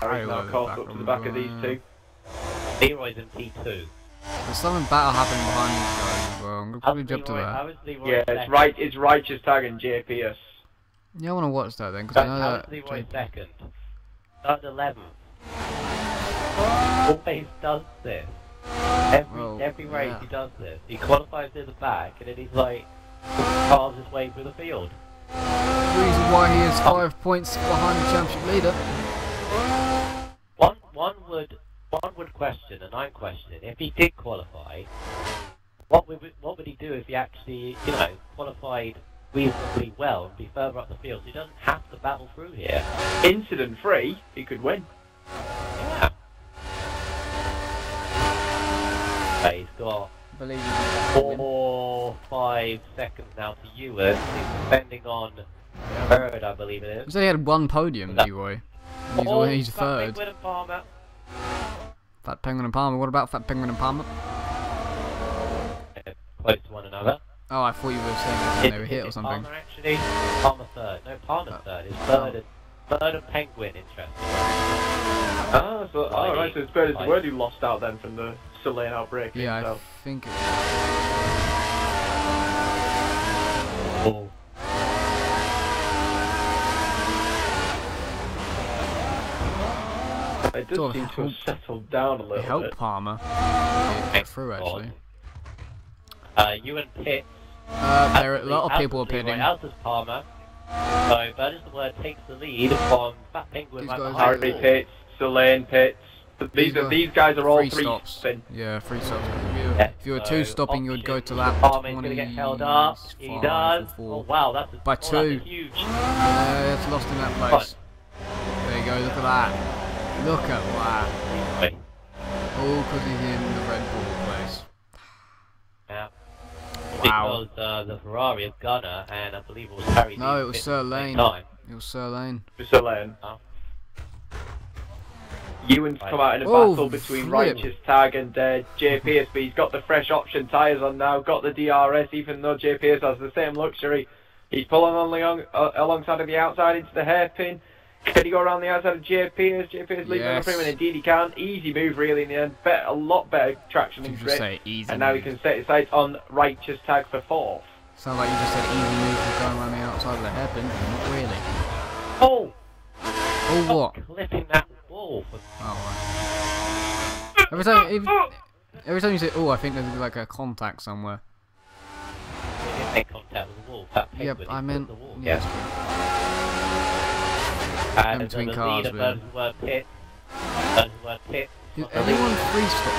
Harry's now caught up to the back of these 2. Leroy's in P2. There's something battle happening behind these guys as well. I'm going to probably jump to that. It's Righteous Tag and JPS. Yeah, I want to watch that then, because I know that... Leroy second. Third 11th. Always does this. Every race he does this. He qualifies in the back and then he's like carves his way through the field. The reason why he is 5 points behind the championship leader. One would question, and I'm questioning, if he did qualify, what would he do if he actually, qualified reasonably well and be further up the field? So he doesn't have to battle through here. Incident free, he could win. Yeah. He's got 4 or 5 seconds now to Ewan. He's defending on third, I believe it is. He said he had 1 podium, Leroy. He's third. Fat Penguin and Palmer. Fat Penguin and Palmer. What about Fat Penguin and Palmer? Close to one another. Oh, I thought you were saying they were hit or something. Palmer actually. Palmer third. No, Palmer's third. It's third and Penguin, interesting. Right, so it's Bird is the word who lost out then from the Selene outbreak. Yeah, I think it It does seem to have settled down a little bit. It helped Palmer get through, actually. You and Pitts. There are a lot of people are pitting. Out as Palmer. So, Bird is the word takes the lead from Fat Penguin right behind. Harvey Pitts, Selene Pitts. These guys are all three stops. Yeah, 3 stops. If you were so 2 stopping, you would go to lap 20. Going to get held up. He does. Oh wow, that's by 2. That's huge. Yeah, it's lost in that place. There you go. Look at that. Look at that. All because he's in the Red Bull place. Yeah. Wow. Because the Ferrari is Gunner, and I believe it was Harry. No, it was Sir Lane. It was Sir Lane. Sir Lane. Oh. Ewan's come out in a battle between Righteous Tag and JPS, but he's got the fresh option tyres on now, got the DRS, even though JPS has the same luxury. He's pulling on alongside of the outside into the hairpin. Can he go around the outside of JPS? JPS leaving on the frame, and indeed he can. Easy move, really, in the end. A lot better traction and grip. And now he can set his sights on Righteous Tag for 4th. Sounds like you just said easy move for going around the outside of the hairpin. Not really. Oh! Oh, what? Clipping that ball. Oh, right. Every time you say, oh, I think there's like a contact somewhere. He didn't make contact with the wall. Yeah, I meant the wall. Yeah. And between cars, the leader, word Pit. Pit. Is anyone 2 stop?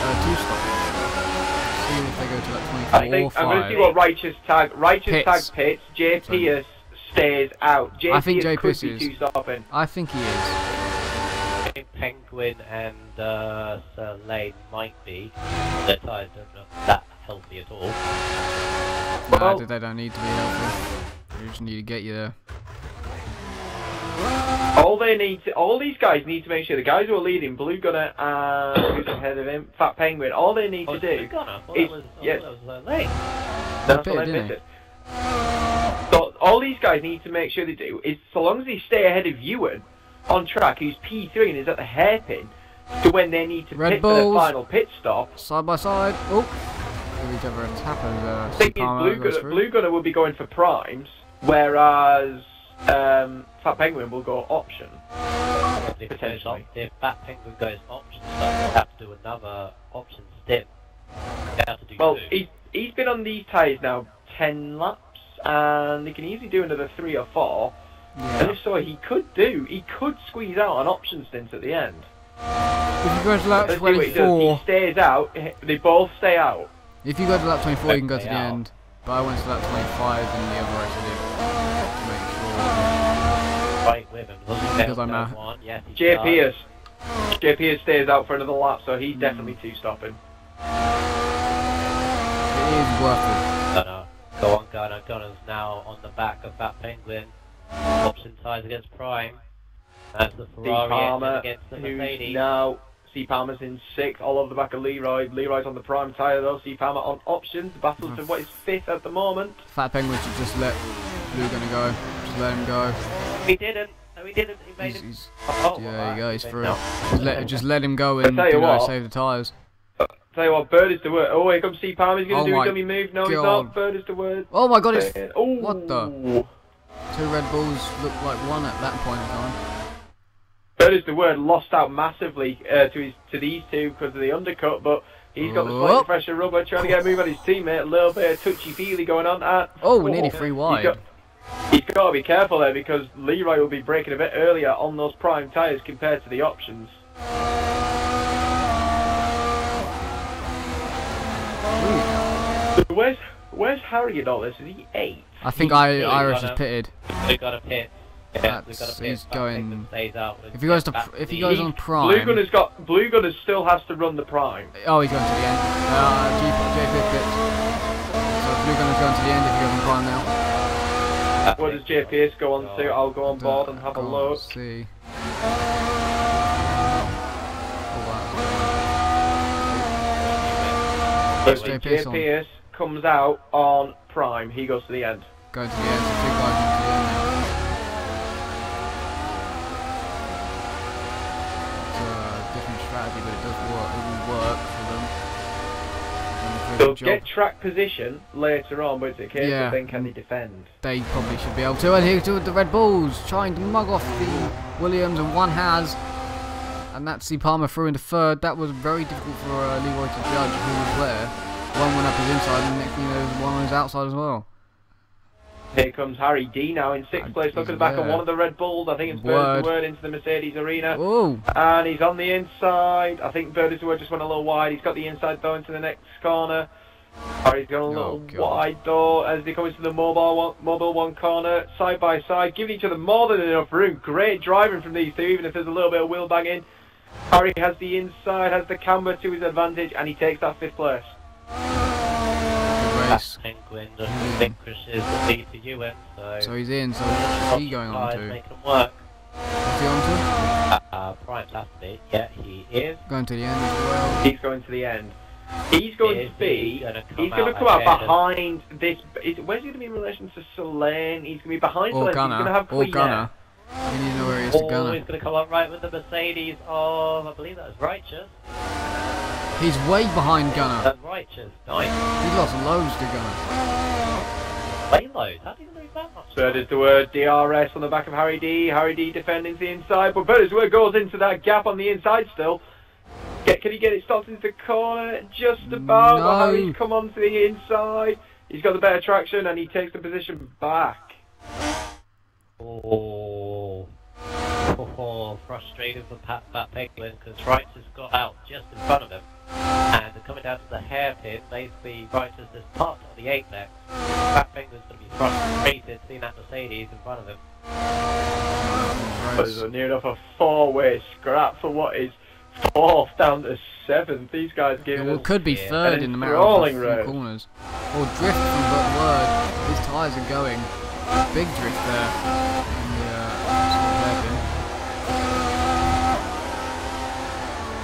See if they go to like 24 I think I'm going to see what Righteous Tag Pitts, JPS stays out. I think JPS could be is. 2 stopping. I think he is. I think Penguin and Sir Lane might be. Their tyres don't look that healthy at all. No, they don't need to be healthy. They just need to get you there. All these guys need to make sure the guys who are leading, Blue Gunner and who's ahead of him, Fat Penguin, all they need to do is That's what I missed. So all these guys need to make sure they do is, so long as they stay ahead of Ewan on track, who's P3 and is at the hairpin, to when they need to pit for their final pit stop. Side by side. Oh, give each other a tap as Blue Gunner will be going for primes, whereas Fat Penguin will go option. Potentially. If Fat Penguin goes option, they'll have to do another option stint. Well, he's been on these tyres now 10 laps, and he can easily do another 3 or 4. Yeah. And if so, he could squeeze out an option stint at the end. If you go to lap 24, he stays out. They both stay out. If you go to lap 24, you can go to the end. But I went to lap 25 and the other race I did. Right with him. Because I'm yes, JPS stays out for another lap, so he's definitely 2 stopping. It is worth it. Gunner. Go on, Gunner. Gunner's now on the back of Fat Penguin. Option ties against Prime. That's the Ferrari against the Mercedes. Now, C. Palmer's in 6th, all over the back of Leroy. Leroy's on the Prime tyre though. C. Palmer on options. The battle's to what is 5th at the moment. Fat Penguin should just let Blue Gunner go. Just let him go. He didn't. No, he didn't. He made him. Yeah, there you go. He's through. Just let him go and save the tyres. Tell you what, Bird is the word. Oh, here comes C. Palmer. He's going to do a dummy move. No, he's not. Bird is the word. Oh my God! What the? 2 Red Bulls looked like 1 at that point in time. Bird is the word. Lost out massively to these 2 because of the undercut, but he's got the slightly fresher rubber, trying to get a move on his teammate. A little bit of touchy-feely going on. We're nearly 3 wide. He's got to be careful there because Leroy will be braking a bit earlier on those prime tyres compared to the options. Where's Harry in all this? Is he 8? I think Irish is pitted. We got a pit. Yeah, he's going. If he goes on prime, Blue Gunner still has to run the prime. Oh, he's going to the end. JP pit. So Blue Gunner's going to the end if he goes on prime now. What does JPS go on to? I'll go on board and have a look. See. JPS comes out on prime. He goes to the end. Going to the end. 2 guys into the end now. Strategy, but it does work. It will work for them. They'll get track position later on, but it's a case of then can they defend? They probably should be able to. And here's the Red Bulls trying to mug off the Williams, and one has. And that's the Palmer through into third. That was very difficult for Leroy to judge who was where. One went up his inside, and the next thing you know, one was outside as well. Here comes Harry D now in 6th place. Look at the back of one of the Red Bulls. I think it's Bird Word into the Mercedes arena. Ooh. And he's on the inside. I think Bird Word just went a little wide. He's got the inside though into the next corner. Harry's gone a little wide though as they come into the mobile one corner. Side by side, giving each other more than enough room. Great driving from these two, even if there's a little bit of wheel banging. Harry has the inside, has the camber to his advantage, and he takes that 5th place. Penguin relinquishes the lead to Ewan, so he's in, so what's he going on to? Making him work. What's he on to? Prime's after me. Yeah, he is. Going to the end as well. He's going to the end. He's going to be. He's going to come out behind this. Where's he going to be in relation to Solane? He's going to be behind Solane. He's going to have Gunner. We need to know where he is to Gunner. He's going to come up right with the Mercedes of, I believe that was Righteous. He's way behind Gunner. That's Righteous. Nice. He lost loads to Gunner. Way loads? How did he lose that much? Third is the word DRS on the back of Harry D. Harry D defending the inside, but Bird Word goes into that gap on the inside still. Can he get it stopped into the corner? Just about. No. But Harry's come onto the inside. He's got the better traction and he takes the position back. Oh, frustrating for Pat Penguin because Righteous got out just in front of him. And they're coming down to the hairpin. Basically, Righteous is parked on the apex. Pat Penguin's going to be frustrated seeing that Mercedes in front of him. There's near enough a 4-way scrap for what is 4th down to 7th. These guys give us could be 3rd in the matter of a few corners. Or drift from Word. His tyres are going. Big drift there.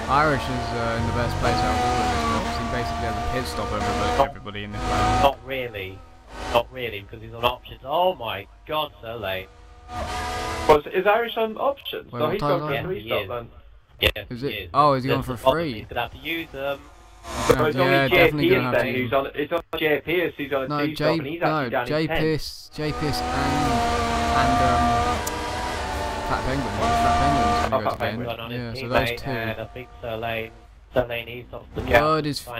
Irish is in the best place out of all of this box. He basically has a pit stop everybody in this lap. Not really. Not really, because he's on options. Oh my god, so late. Well, is Irish on options? Wait, no, he's gone for a 3-stop then. Yeah, is it? Oh, is he going for a 3? He's going to have to use them. But it's only Jay Pierce then who's on. It's not Jay Pierce who's on a 2-stop, and he's actually down in 10th. Jay Pierce and Fat Penguin. Fat Penguin's going to go to the end. Yeah, so those two. And I think Solane eased off the gap. Word is He's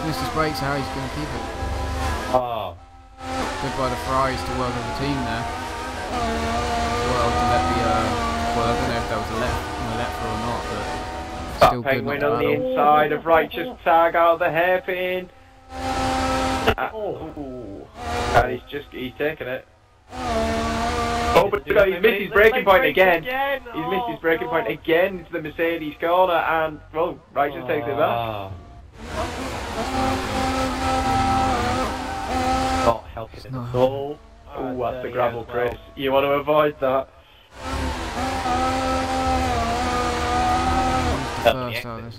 missed his brakes, Harry's going to keep it. Oh. Good by the Ferraris to work as a team there. Well, to let the, well, I don't know if that was a left or not, but still good. Penguin on the inside of Righteous, tag out of the hairpin. And he's taking it. Oh, but he's missed his braking point again. He's missed his braking point again into the Mercedes corner, and, well, Righteous takes it back. Not helping him at all. Oh, that's the gravel, Chris. You want to avoid that.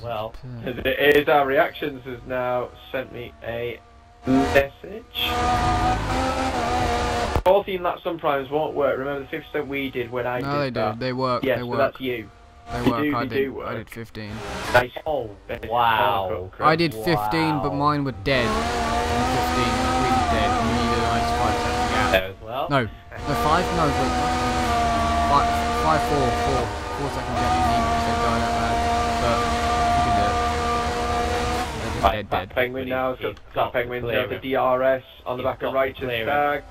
Well. It is our reactions has now sent me a message. 14 laps sometimes won't work. Remember the 50% we did when I did that? No, they work. Yes, they so work. that's you. They work. I did 15. Nice. Oh, wow. I did 15, but mine were dead. 15 really dead. You needed a nice 5-second gap. There as well. No, 5? No, wait. 4-second gap you need because they're going that bad. But you can do it. Dead. Penguin now. Got Penguin now the DRS on the back of Righteous tag.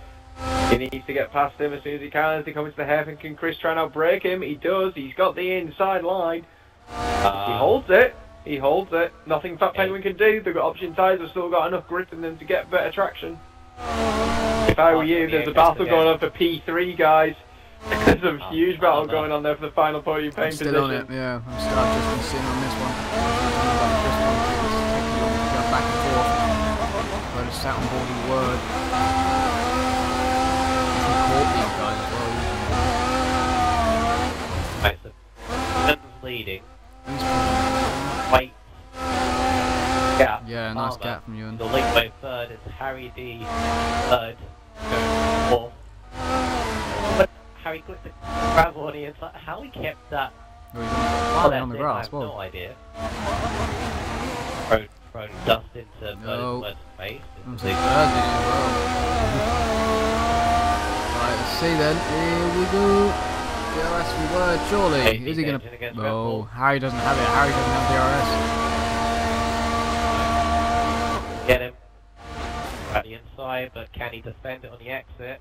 He needs to get past him as soon as he can. As he comes to the hairpin, can Chris try and outbrake him? He does. He's got the inside line. He holds it. He holds it. Nothing Fat Penguin can do. They've got option tyres. They've still got enough grip in them to get better traction. If I were you, there's a battle going on for P3, guys. There's a huge battle going on there for the final podium pain position. Still on it, yeah. I've just been sitting on this one. Going back and forth. I just sat on board with Word. Right, so leading. Wait. Gap. Yeah, nice gap from Ewan. The Linkway third is Harry D. Third. Fourth. But Harry clicked the gravel on the inside. How he kept that? On the grass. I have no idea. Thrown dust into Bird's face. Right, let's see then. Here we go. DRS from Word, surely. Is he going to... No, Harry doesn't have it. Harry doesn't have DRS. Get him. At the inside, but can he defend it on the exit?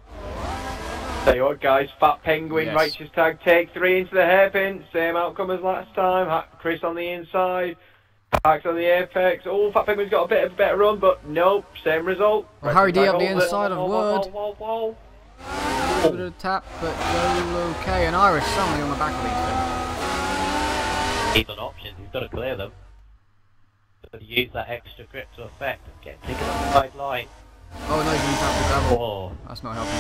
Tell you what, guys, Fat Penguin, Yes. righteous tag, take 3 into the hairpin. Same outcome as last time. Chris on the inside. Pax on the apex. Oh, Fat Penguin's got a bit of a better run, but nope, same result. Well, Harry D up the inside of Word. Whoa. A bit of tap, but Joel okay. And Irish somebody on the back of these He's on options, he's got to clear them. But use that extra grip to effect. Get taken on the side line. Oh no, he's tap the gravel. Oh. That's not helping.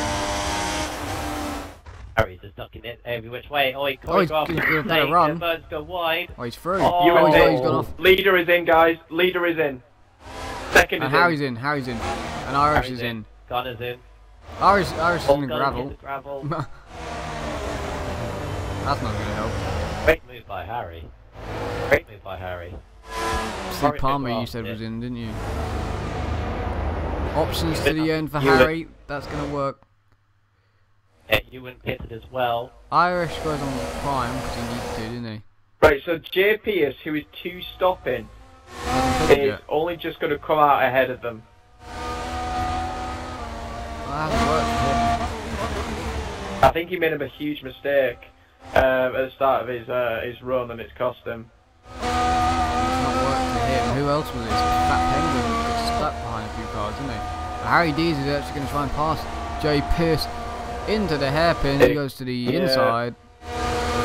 Harry's just ducking it every which way. Oh, he Oh, he's doing a better run. Birds go wide. Oh, he's through. Oh, He's gone off. Leader is in, guys. Leader is in. Second And is Harry's in. Harry's in. And Irish Harry's is in. Gunner's in. Irish is in the Gunner gravel. hit the gravel. That's not going to help. Great move by Harry. Great move by Harry. Steve Palmer you said was in, didn't you? Options to the end for Harry. That's going to work. Yeah, you went pitted as well. Irish goes on prime because he needs to, didn't he? Right, so J. Pierce, who is 2 stopping, is only just going to come out ahead of them. Well, that hasn't worked for him. I think he made him a huge mistake at the start of his run, and it's cost him. It's not worked for him. Who else was it? Fat Penguin got stuck behind a few cars, didn't he? Harry Dees is actually going to try and pass J. Pierce into the hairpin. He goes to the inside.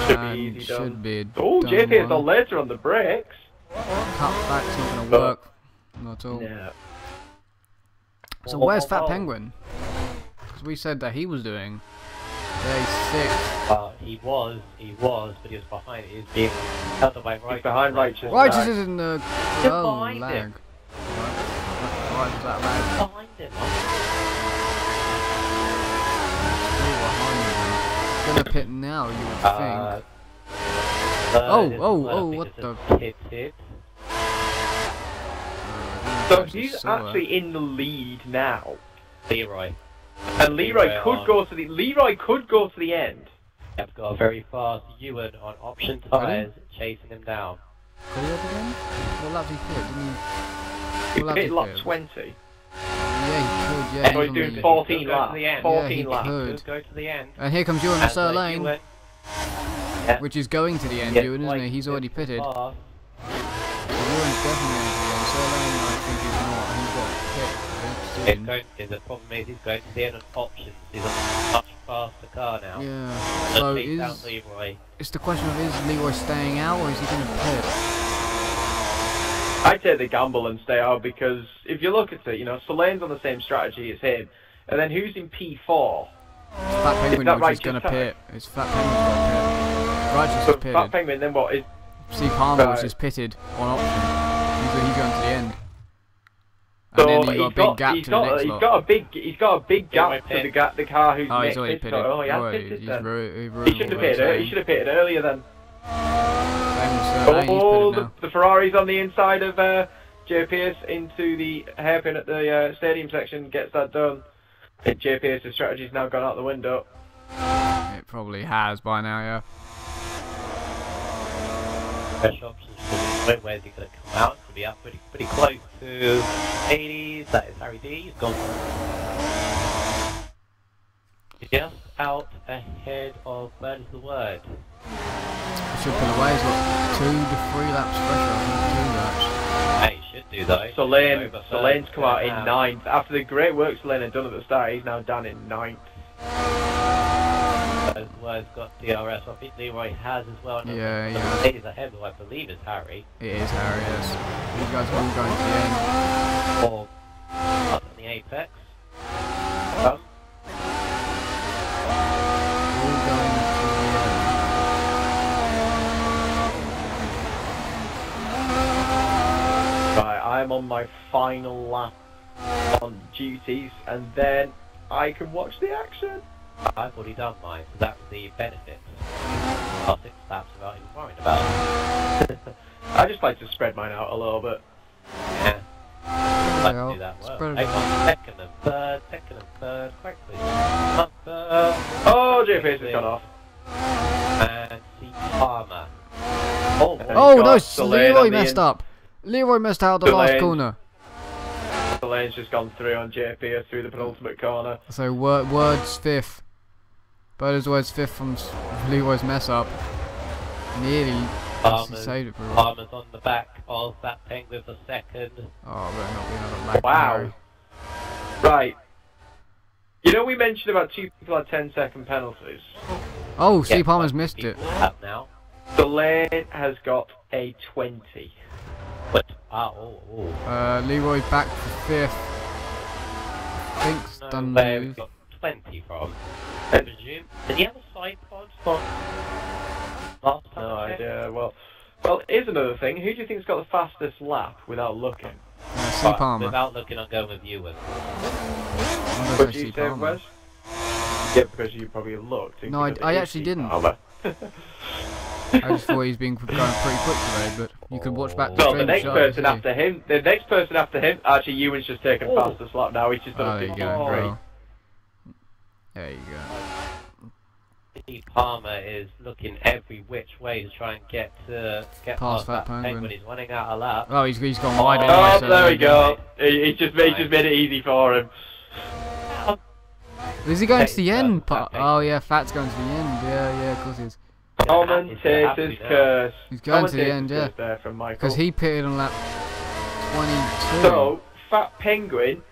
Should be easy done. Should be oh, J. Pierce on later on the brakes. Cutback's not going to work. Not at all. Yeah. So where's Fat Penguin? Because we said that he was doing day 6. He was, but he was behind. He was being held by Righteous. He's behind Righteous. Righteous is in the behind lag. him. Why was that lag? Behind him. Gonna pit now, you would think. What the? Hit. So he's actually in the lead now. Leroy. And Leroy could go to the end. I've got a very fast Ewan on option tyres, chasing him down. Could he up again? What lap did he pit? He hit lap 20. Yeah, he could, yeah. So he's doing 14 laps. 14 laps. Could go to the end. And here comes Ewan on Sir Lane. Which is going to the end, Ewan, isn't he? He's already pitted. So Ewan's definitely going to the end. Sir Lane, I think he's not. He's got pit. The problem is he's going to the end on options. He's on a much faster car now. Yeah. So it's the question of, is Leroy staying out or is he going to pit? I'd take the gamble and stay out, because if you look at it, you know, Solane's on the same strategy as him, and then who's in P4? Fat Penguin, which is going to pit. It's Fat Penguin's got to pit. Righteous is pitted. Fat Penguin, then what is? See Palmer, which is pitted on option. He's going to the end. And so then you've got a big gap to the next lot. He's got a big gap to the car who's next. He's already pitted. So, he should have pitted. He should have pitted earlier then. The Ferrari's on the inside of J. Pierce into the hairpin at the stadium section, gets that done. And J. Pierce's strategy's now gone out the window. It probably has by now, yeah. Fresh options for the where's he going to come out? To be up pretty close to 80s. That is Harry D. He's gone just out ahead of Bird is the Word. Should pull away. He's got 2 to 3 laps pressure. I think 2 laps. He should do though. Solane's come out in 9th. After the great work Solane had done at the start, he's now down in 9th. As well as got DRS. I think Leroy has as well. Yeah. He's ahead, who I believe is Harry. It is Harry, yes. These guys are all going to the end. Or up on the apex. All going to the end. Right, I'm on my final lap on duties, and then I can watch the action. I've already done mine, so that's the benefit. I'll 6 laps without even worrying about it. I just like to spread mine out a little bit. Yeah. I'd like to do that well. Second and third, quite quickly. Oh, J. Pierce has gone off. Palmer. Oh no, Leroy messed up. Leroy messed out the last corner. The lane's just gone through on JP through the penultimate corner. So Word's 5th. Word's 5th from Leroy's mess up. Nearly saved it for a Palmer's on the back of that Penguin for second. Oh, better not be another lag. Wow. Right. You know we mentioned about 2 people had 10-second penalties. Oh, Steve Palmer's missed it. Now. The lane has got a 20. But, Leroy back to 5th. Think's done where move. we've got 20 from. I presume. Did he have a side pod from last time? No idea. Well, here's another thing. Who do you think's got the fastest lap without looking? Steve Palmer. Without looking, I'm going with you. What did you say, Wes? Yeah, because you probably looked. No, I actually didn't. I just thought he's been going pretty quick today, but you could watch back the Well, stream. the next person after him, actually Ewan's just taken fastest lap now, he's just done there you go. Well, there you go. Steve Palmer is looking every which way to try and get past that Penguin. He's running out of lap. Oh, he's gone wide. Oh, so there we go. He just made it easy for him. Is he going to the end? Oh yeah, Fat's going to the end. Yeah, of course he is. Commentator's curse. He's going to the end, yeah. Because he pitted on lap 22. So, Fat Penguin,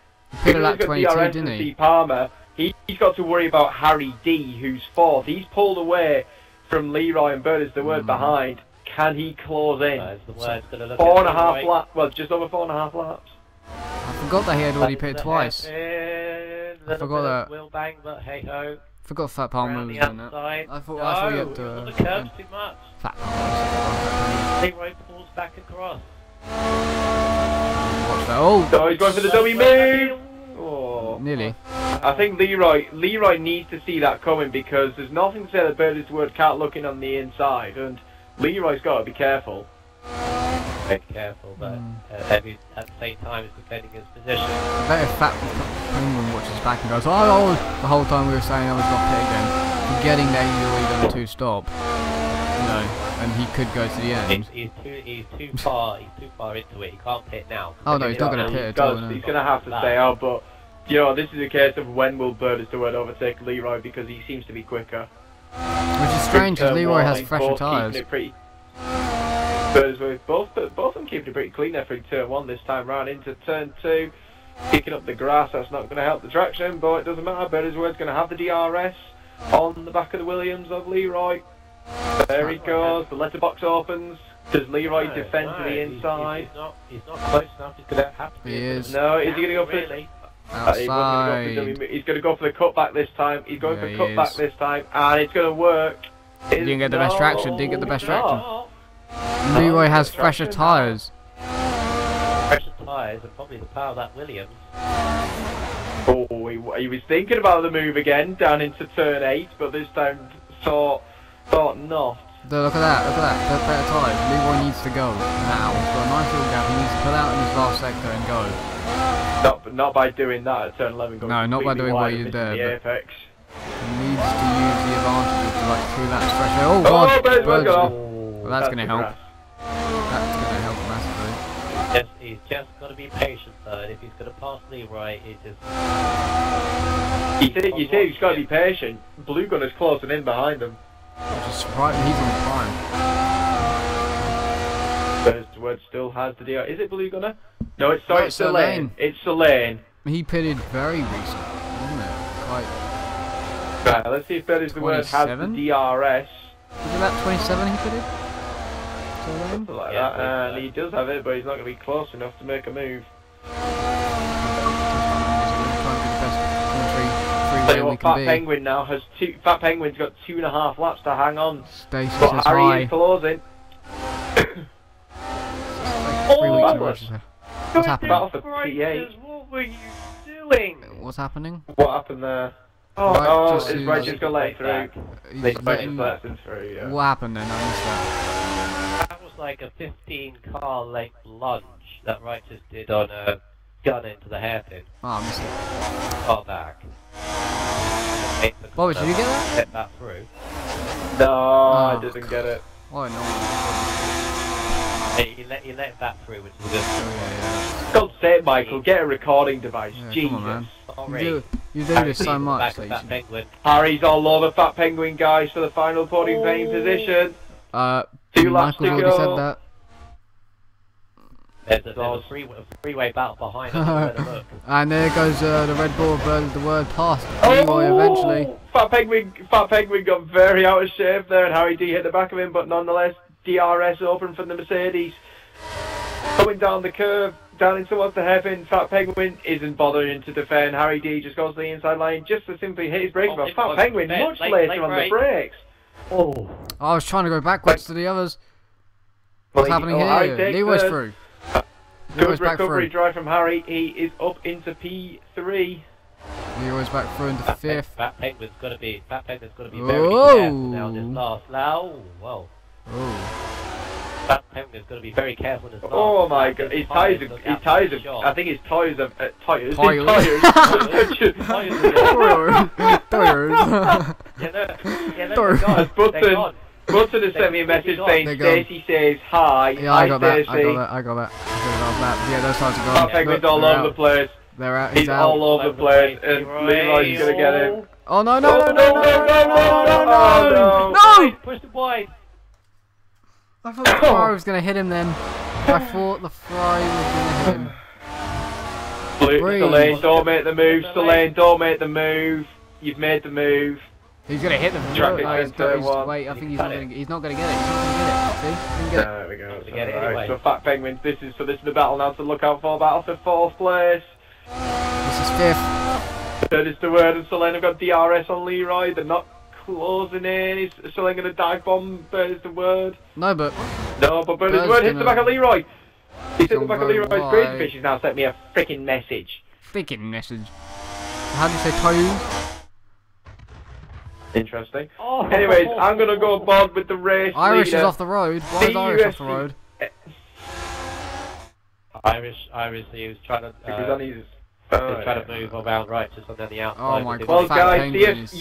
pitted on lap 22, didn't he? Steve Palmer, he's got to worry about Harry D, who's 4th. He's pulled away from Leroy and Bird is the word behind. Can he close in? 4.5 laps, well, just over 4.5 laps. I forgot that he had already pitted twice. I forgot that. Will bang, but hey ho. Forgot Fat Palmer was doing that. I thought he had to. The curves too much. Fat Palmer. Leroy pulls back across. Watch that. Oh, he's going for the dummy move. Oh. Nearly. I think Leroy needs to see that coming because there's nothing to say that Bird is the word can't look in on the inside, and Leroy's got to be careful. Very careful, but at the same time he's defending his position. I bet if Fat Penguin watches back and goes, oh, the whole time we were saying I was going to pit again, forgetting that he's already done 2 stop, and he could go to the end. He's too far into it. He can't pit now. Oh no, he's not going to pit at all. He's going to have to stay out, but this is a case of when will Bird is the word overtake Leroy because he seems to be quicker. Which is strange because Leroy has fresher tyres. Both of them keeping it pretty clean there through turn 1 this time round into turn 2. Picking up the grass, that's not going to help the traction, but it doesn't matter. Bird Word's going to have the DRS on the back of the Williams of Leroy. There he goes, the letterbox opens. Does Leroy defend to the inside? He's not close enough, he's going to have to be. He is. No, is he going to go for really? Outside. He's going to go for the cutback this time. He's going for cutback this time, and it's going to work. Didn't get the best traction, didn't get the best traction. Leroy has fresher tyres. Fresher tyres and probably the power of that Williams. Oh, he was thinking about the move again down into turn 8, but this time thought not. Look at that, better tyres. Leroy needs to go now. He's got a nice little gap, he needs to pull out in his last sector and go. Not by doing that at turn 11. No, not by doing what you did there. The apex. He needs to use the advantage of like 2 laps fresher. Oh god! Well, that's going to help. That's going to help massively. He's just got to be patient though, and if he's going to pass Leroy, he just... You say he's got to be patient. Blue Gunner's closing in behind him. Which is right, he's on time. First word still has the DR. Is it Blue Gunner? No, it's Solane. It's Solane. He pitted very recently, isn't it? Right, let's see if that is the word has the DRS. Is it about 27 he pitted? Something like that, and he does have it, but he's not going to be close enough to make a move. Fat Penguin now has Fat Penguin's got 2.5 laps to hang on. Stasis but is Harry high. is closing. What's happening? What were you doing? What's happening? What happened there? Is Right just got let through? What happened then? I missed that. That was like a 15-car length lunge that Wright just did on a gun into the hairpin. Oh, I missed it. Got back. Bobby, did you get that? Get that through. No, I didn't get it. Oh no. Hey, you let that through, which is good. Yeah. God's sake, Michael, get a recording device. Yeah, Jesus. come on, man. Sorry. You do this so much. Back of that penguin. Harry's all over Fat Penguin, guys, for the final podium paying position. 2 laps to Michael's already said go. that. There's a three-way battle behind us. Look. And there goes the Red Bull bird the word past Leroy eventually. Fat Penguin got very out of shape there, and Harry D hit the back of him, but nonetheless, DRS open from the Mercedes. Coming down the curve, down in towards the hairpin, Fat Penguin isn't bothering to defend. Harry D just goes to the inside line just to simply hit his brakes, but Fat Penguin much later on the brakes. Oh, I was trying to go backwards to the others. What's happening here? Leroy's through. Good recovery drive from Harry. He is up into P3. Leroy's back through into 5th. Fat Penguin's got to be very careful now. This last whoa. Fat Penguin's got to be very careful this last. Oh my God! His tires are. I think his tires are tires. Button has sent me a message saying Stacey says hi. Yeah, I got that. Yeah, those tires are gone. Fat Penguin's all over the place. They're out. He's all over the place, and Leroy's gonna get him. Oh no! No! Push it wide. I thought the Ferrari was gonna hit him then. I thought the Ferrari was gonna hit him. Stallane, don't make the move. Stallane, don't make the move. You've made the move. He's gonna hit them. Wait, I think he's not gonna get it. He's not gonna get it. See? He didn't get it. There we go. Get it anyway. So Fat Penguins, this is the battle now to look out for. Battle for 4th place. This is 5th. 3rd is the word, and Stallane have got DRS on Leroy. They're not closing in. Is Stallane gonna dive bomb? Bird is the word. No, but Bird is the word. Hits the back of Leroy. He's hit the back of Leroy's crazy fish. He's now sent me a freaking message. How do you say toes? Interesting. Anyways, I'm gonna go board with the race Irish leader. is off the road. Why is Irish off the road? Irish, he was trying to trying to move around right just on the outside. Oh my God! Well, guys, see if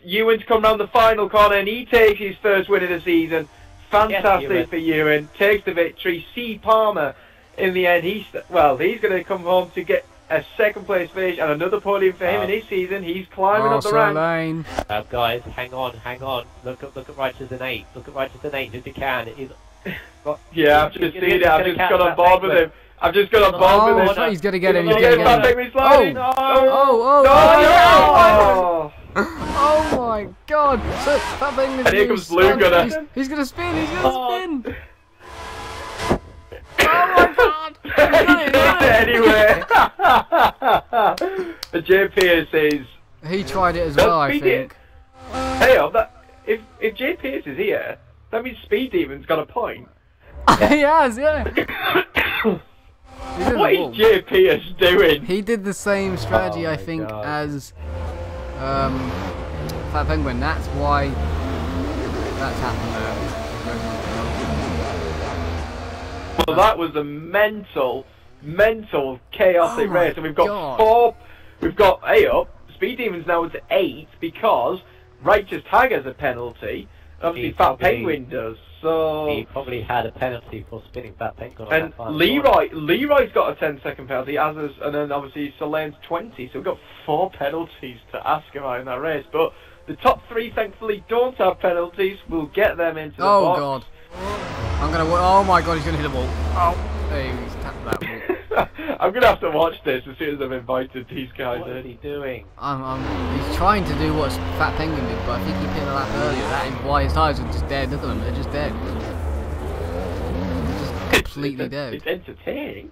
Ewan's come round the final corner and he takes his first win of the season. Fantastic for Ewan. Takes the victory. C. Palmer, in the end, he's going to come home to get a 2nd place finish and another podium for him in his season. He's climbing up the rank. Guys, hang on. Look at Righteous in 8. Look at Righteous in 8 if you can. Yeah, I've just seen it. I've just got on board with him. I've just got on board with him. He's gonna get him. He's gonna get him. Oh my God! So that thing is. And here comes Blue Gunner. He's gonna spin. He's gonna spin. Oh my God! He did it anyway. The JPS is. He tried it as well, I think. Hey, if JPS is here, that means Speed Demon's got a point. He has, yeah. What is JPS doing? He did the same strategy, I think, as Fat Penguin. That's why that's happened there. Well, that was a mental, chaotic race, and we've got 4. We've got Speed Demons now to 8 because Righteous Tag has a penalty. Obviously, Fat Penguin does. So he probably had a penalty for spinning Fat Penguin. And Leroy's got a 10-second penalty, as is, and then obviously Stalane's 20. So we've got 4 penalties to ask about in that race. But the top 3, thankfully, don't have penalties. We'll get them into the box. Oh God! Oh my God! He's gonna hit the ball. Oh, hey, he's tapped that ball. I'm gonna have to watch this as soon as I've invited these guys in. What is he doing? He's trying to do what Fat Penguin did, but I think he hit a lap earlier. That is why his tyres are just dead. Look at them, they're just dead. They're just completely dead. It's entertaining.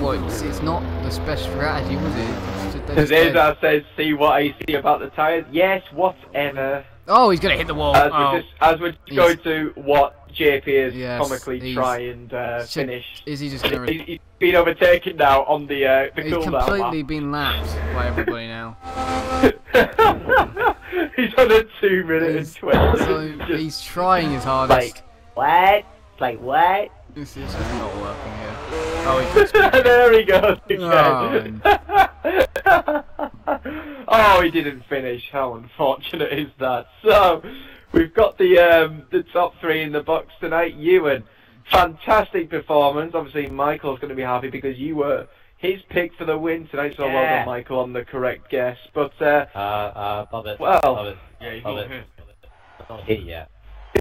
Well, it's not the special strategy, was it? That says, see what I see about the tyres. Yes, whatever. Oh, he's gonna hit the wall. As we're going to what JP is comically try and finish. Is he just gonna? He's been overtaken now on the cooldown. He's completely been lapped by everybody now. He's on a 2-minute and 20. So he's trying his hardest. Like what? This is just not working here. Oh, there he goes again. Oh, he didn't finish. How unfortunate is that? So, we've got the top three in the box tonight. Ewan, fantastic performance. Obviously, Michael's going to be happy because you were his pick for the win tonight. So well done, Michael, on the correct guess. But Bob it. well, Bob it. Yeah, he's Bob not it. here. Not here yet.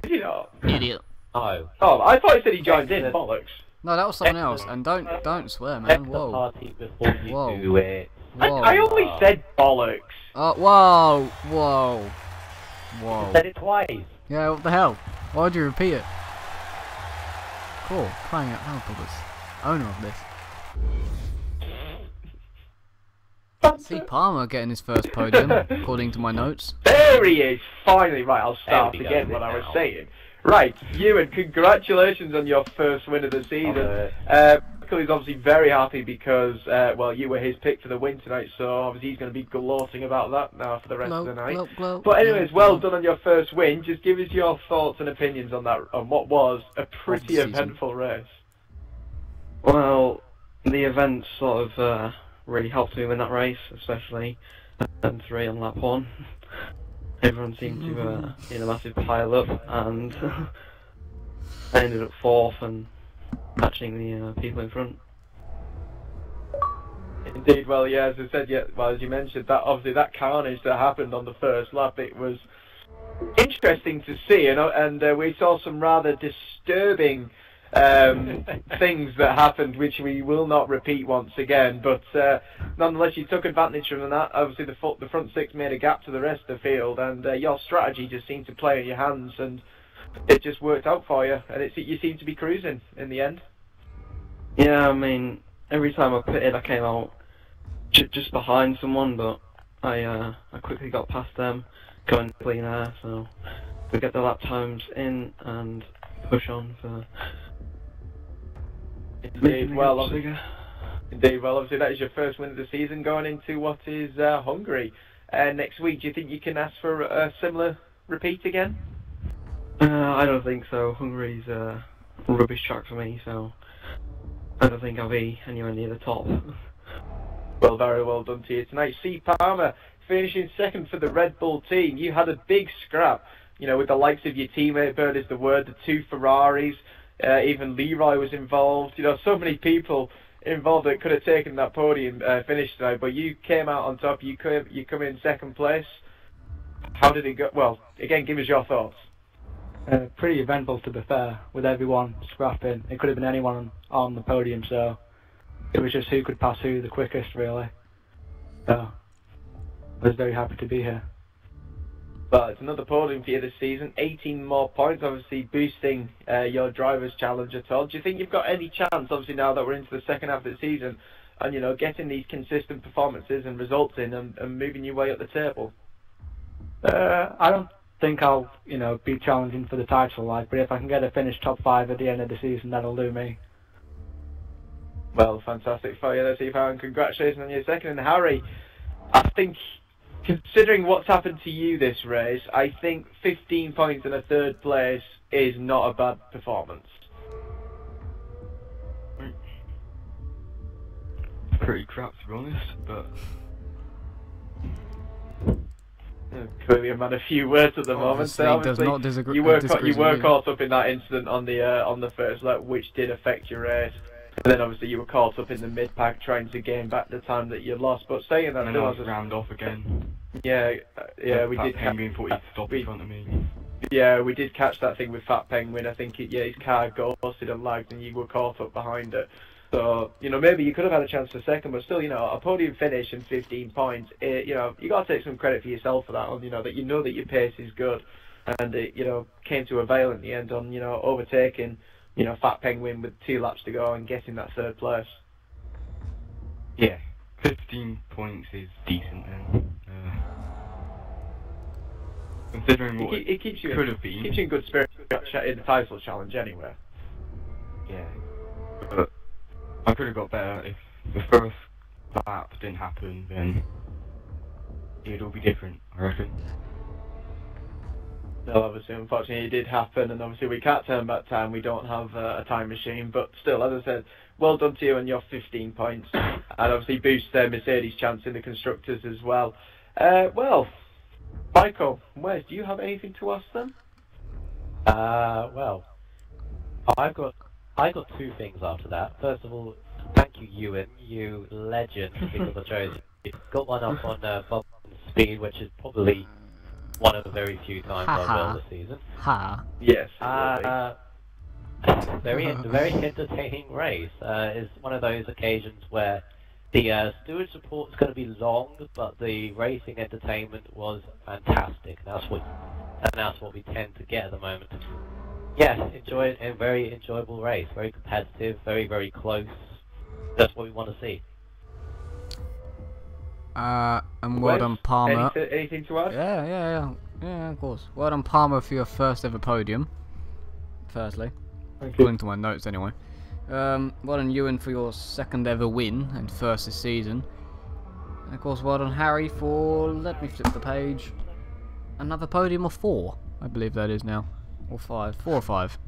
did he not? Idiot. No. Oh, I thought he said he joined in. Bollocks. No, that was someone else. And don't swear, man. Check the Whoa. party before you Whoa. do it. Whoa. I only said bollocks. Whoa. Whoa. Whoa. Said it twice. Yeah, what the hell? Why'd you repeat it? Cool. Crying out loud, Bubbles. Owner of this. See Palmer getting his first podium, according to my notes. There he is, finally. Right, I'll start There we again go, what I was now. saying. Right, Ewan, congratulations on your first win of the season. Michael is obviously very happy because, well, you were his pick for the win tonight, so obviously he's going to be gloating about that now for the rest of the night. But anyways, well done on your first win. Just give us your thoughts and opinions on that, on what was a pretty eventful race. Well, the event sort of really helped me win that race, especially turn 3 on lap 1. Everyone seemed to be in a massive pile up, and I ended up 4th and matching the people in front. Indeed, well, yeah, as I said, yeah, well, as you mentioned, that obviously that carnage that happened on the first lap, it was interesting to see, and we saw some rather disturbing things that happened, which we will not repeat once again. But nonetheless, you took advantage from that. Obviously, the front six made a gap to the rest of the field, and your strategy just seemed to play in your hands, and it just worked out for you. And you seem to be cruising in the end. Yeah, I mean, every time I pitted, I came out just behind someone, but I quickly got past them, going clean air, so we get the lap times in and push on for. Indeed, well, obviously that is your first win of the season going into what is Hungary next week. Do you think you can ask for a similar repeat again? I don't think so. Hungary's a rubbish track for me, so I don't think I'll be anywhere near the top. Well, very well done to you tonight. C. Palmer finishing second for the Red Bull team. You had a big scrap, with the likes of your teammate, Bird is the word, the 2 Ferraris. Even Leroy was involved. So many people involved that could have taken that podium finish tonight. But you came out on top. You come in second place. How did it go? Well, again, give us your thoughts. Pretty eventful, to be fair, with everyone scrapping. It could have been anyone on the podium, so it was just who could pass who the quickest, really. So I was very happy to be here. Well, it's another podium for you this season. 18 more points, obviously boosting your driver's challenge at all. Do you think you've got any chance, obviously now that we're into the second half of the season, and getting these consistent performances and results in and moving your way up the table? I don't think I'll, be challenging for the title, but if I can get a finish top 5 at the end of the season, that'll do me. Well, fantastic for you there, Steve, and congratulations on your second. And Harry, I think, considering what's happened to you this race, I think 15 points in a third place is not a bad performance. Pretty crap, to be honest, but clearly I've had a few words at the moment. So obviously, does not disagree. You were caught up in that incident on the first lap, which did affect your race. And then obviously you were caught up in the mid-pack trying to gain back the time that you lost. But saying that, and then I was rammed off again. Yeah, we did. Penguin thought he'd stop in front of me. Yeah, we did catch that thing with Fat Penguin. I think his car ghosted and lagged, and you were caught up behind it. So maybe you could have had a chance for second, but still, a podium finish and 15 points. You got to take some credit for yourself for that. On that that your pace is good, and it came to avail in the end on overtaking. Fat Penguin with 2 laps to go and getting that third place. Yeah, 15 points is decent then. Considering what it keeps you could have been. Keeps you in good spirit in the title challenge anyway. Yeah, but I could have got better if the first lap didn't happen. Then it'd all be different, I reckon. No, obviously, unfortunately, it did happen, and obviously we can't turn back time. We don't have a time machine, but still, as I said, well done to you and your 15 points, and obviously boost Mercedes' chance in the constructors as well. Well, Michael, Wes, do you have anything to ask them? Well, I got two things after that. First of all, thank you, Ewan, you legend, because I chose you. Got one up on Bob Speed, which is probably one of the very few times I will this season. Ha. Yes. Very entertaining race. Is one of those occasions where the steward's report is going to be long, but the racing entertainment was fantastic. And that's what we tend to get at the moment. Yeah, enjoy a very enjoyable race, very competitive, very close. That's what we want to see. And well done, Palmer. Anything to add? Yeah, of course. Well done, Palmer, for your first ever podium. Firstly, according to my notes, anyway. Well done, Ewan, for your second ever win and first this season. And of course, well done, Harry, for, let me flip the page, another podium of 4, I believe that is now, or 5, 4 or 5.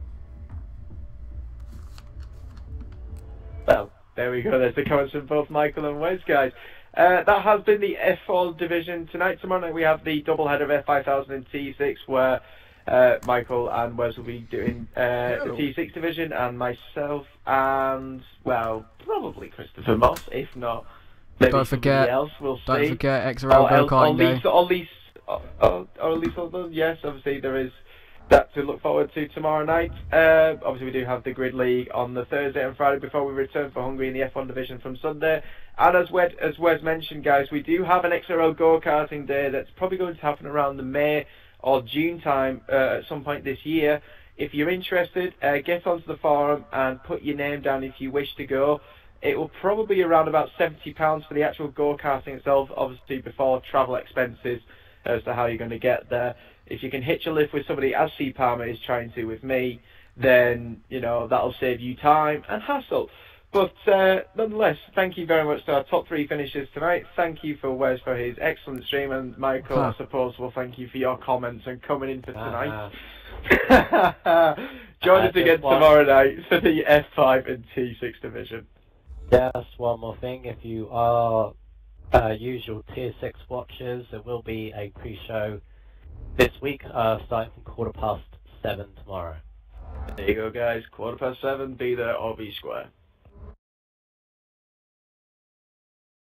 Well, there we go. There's the comments from both Michael and Wes, guys. That has been the F4 division. Tonight, tomorrow night, we have the double header of F5000 and T6, where Michael and Wes will be doing the T6 division, and myself and, well, probably Christopher Moss, if not, maybe somebody else. We'll see. Don't forget XRL go-karting day. Or at least others. Yes, obviously there is that to look forward to tomorrow night. Obviously we do have the Grid League on the Thursday and Friday before we return for Hungary in the F1 division from Sunday. And as Wes mentioned, guys, we do have an XRL go-karting day that's probably going to happen around the May or June time at some point this year. If you're interested, get onto the forum and put your name down if you wish to go. It will probably be around about £70 for the actual go-karting itself, obviously before travel expenses as to how you're going to get there. If you can hitch a lift with somebody, as C. Palmer is trying to with me, then, you know, that'll save you time and hassle. But nonetheless, thank you very much to our top 3 finishers tonight. Thank you for Wes for his excellent stream, and Michael, I suppose, well, thank you for your comments and coming in for tonight. Join us again tomorrow night for the F5 and T6 division. Just one more thing, if you are usual Tier 6 watchers, there will be a pre-show this week, starting from 7:15 tomorrow. There you go, guys. 7:15, be there or be square.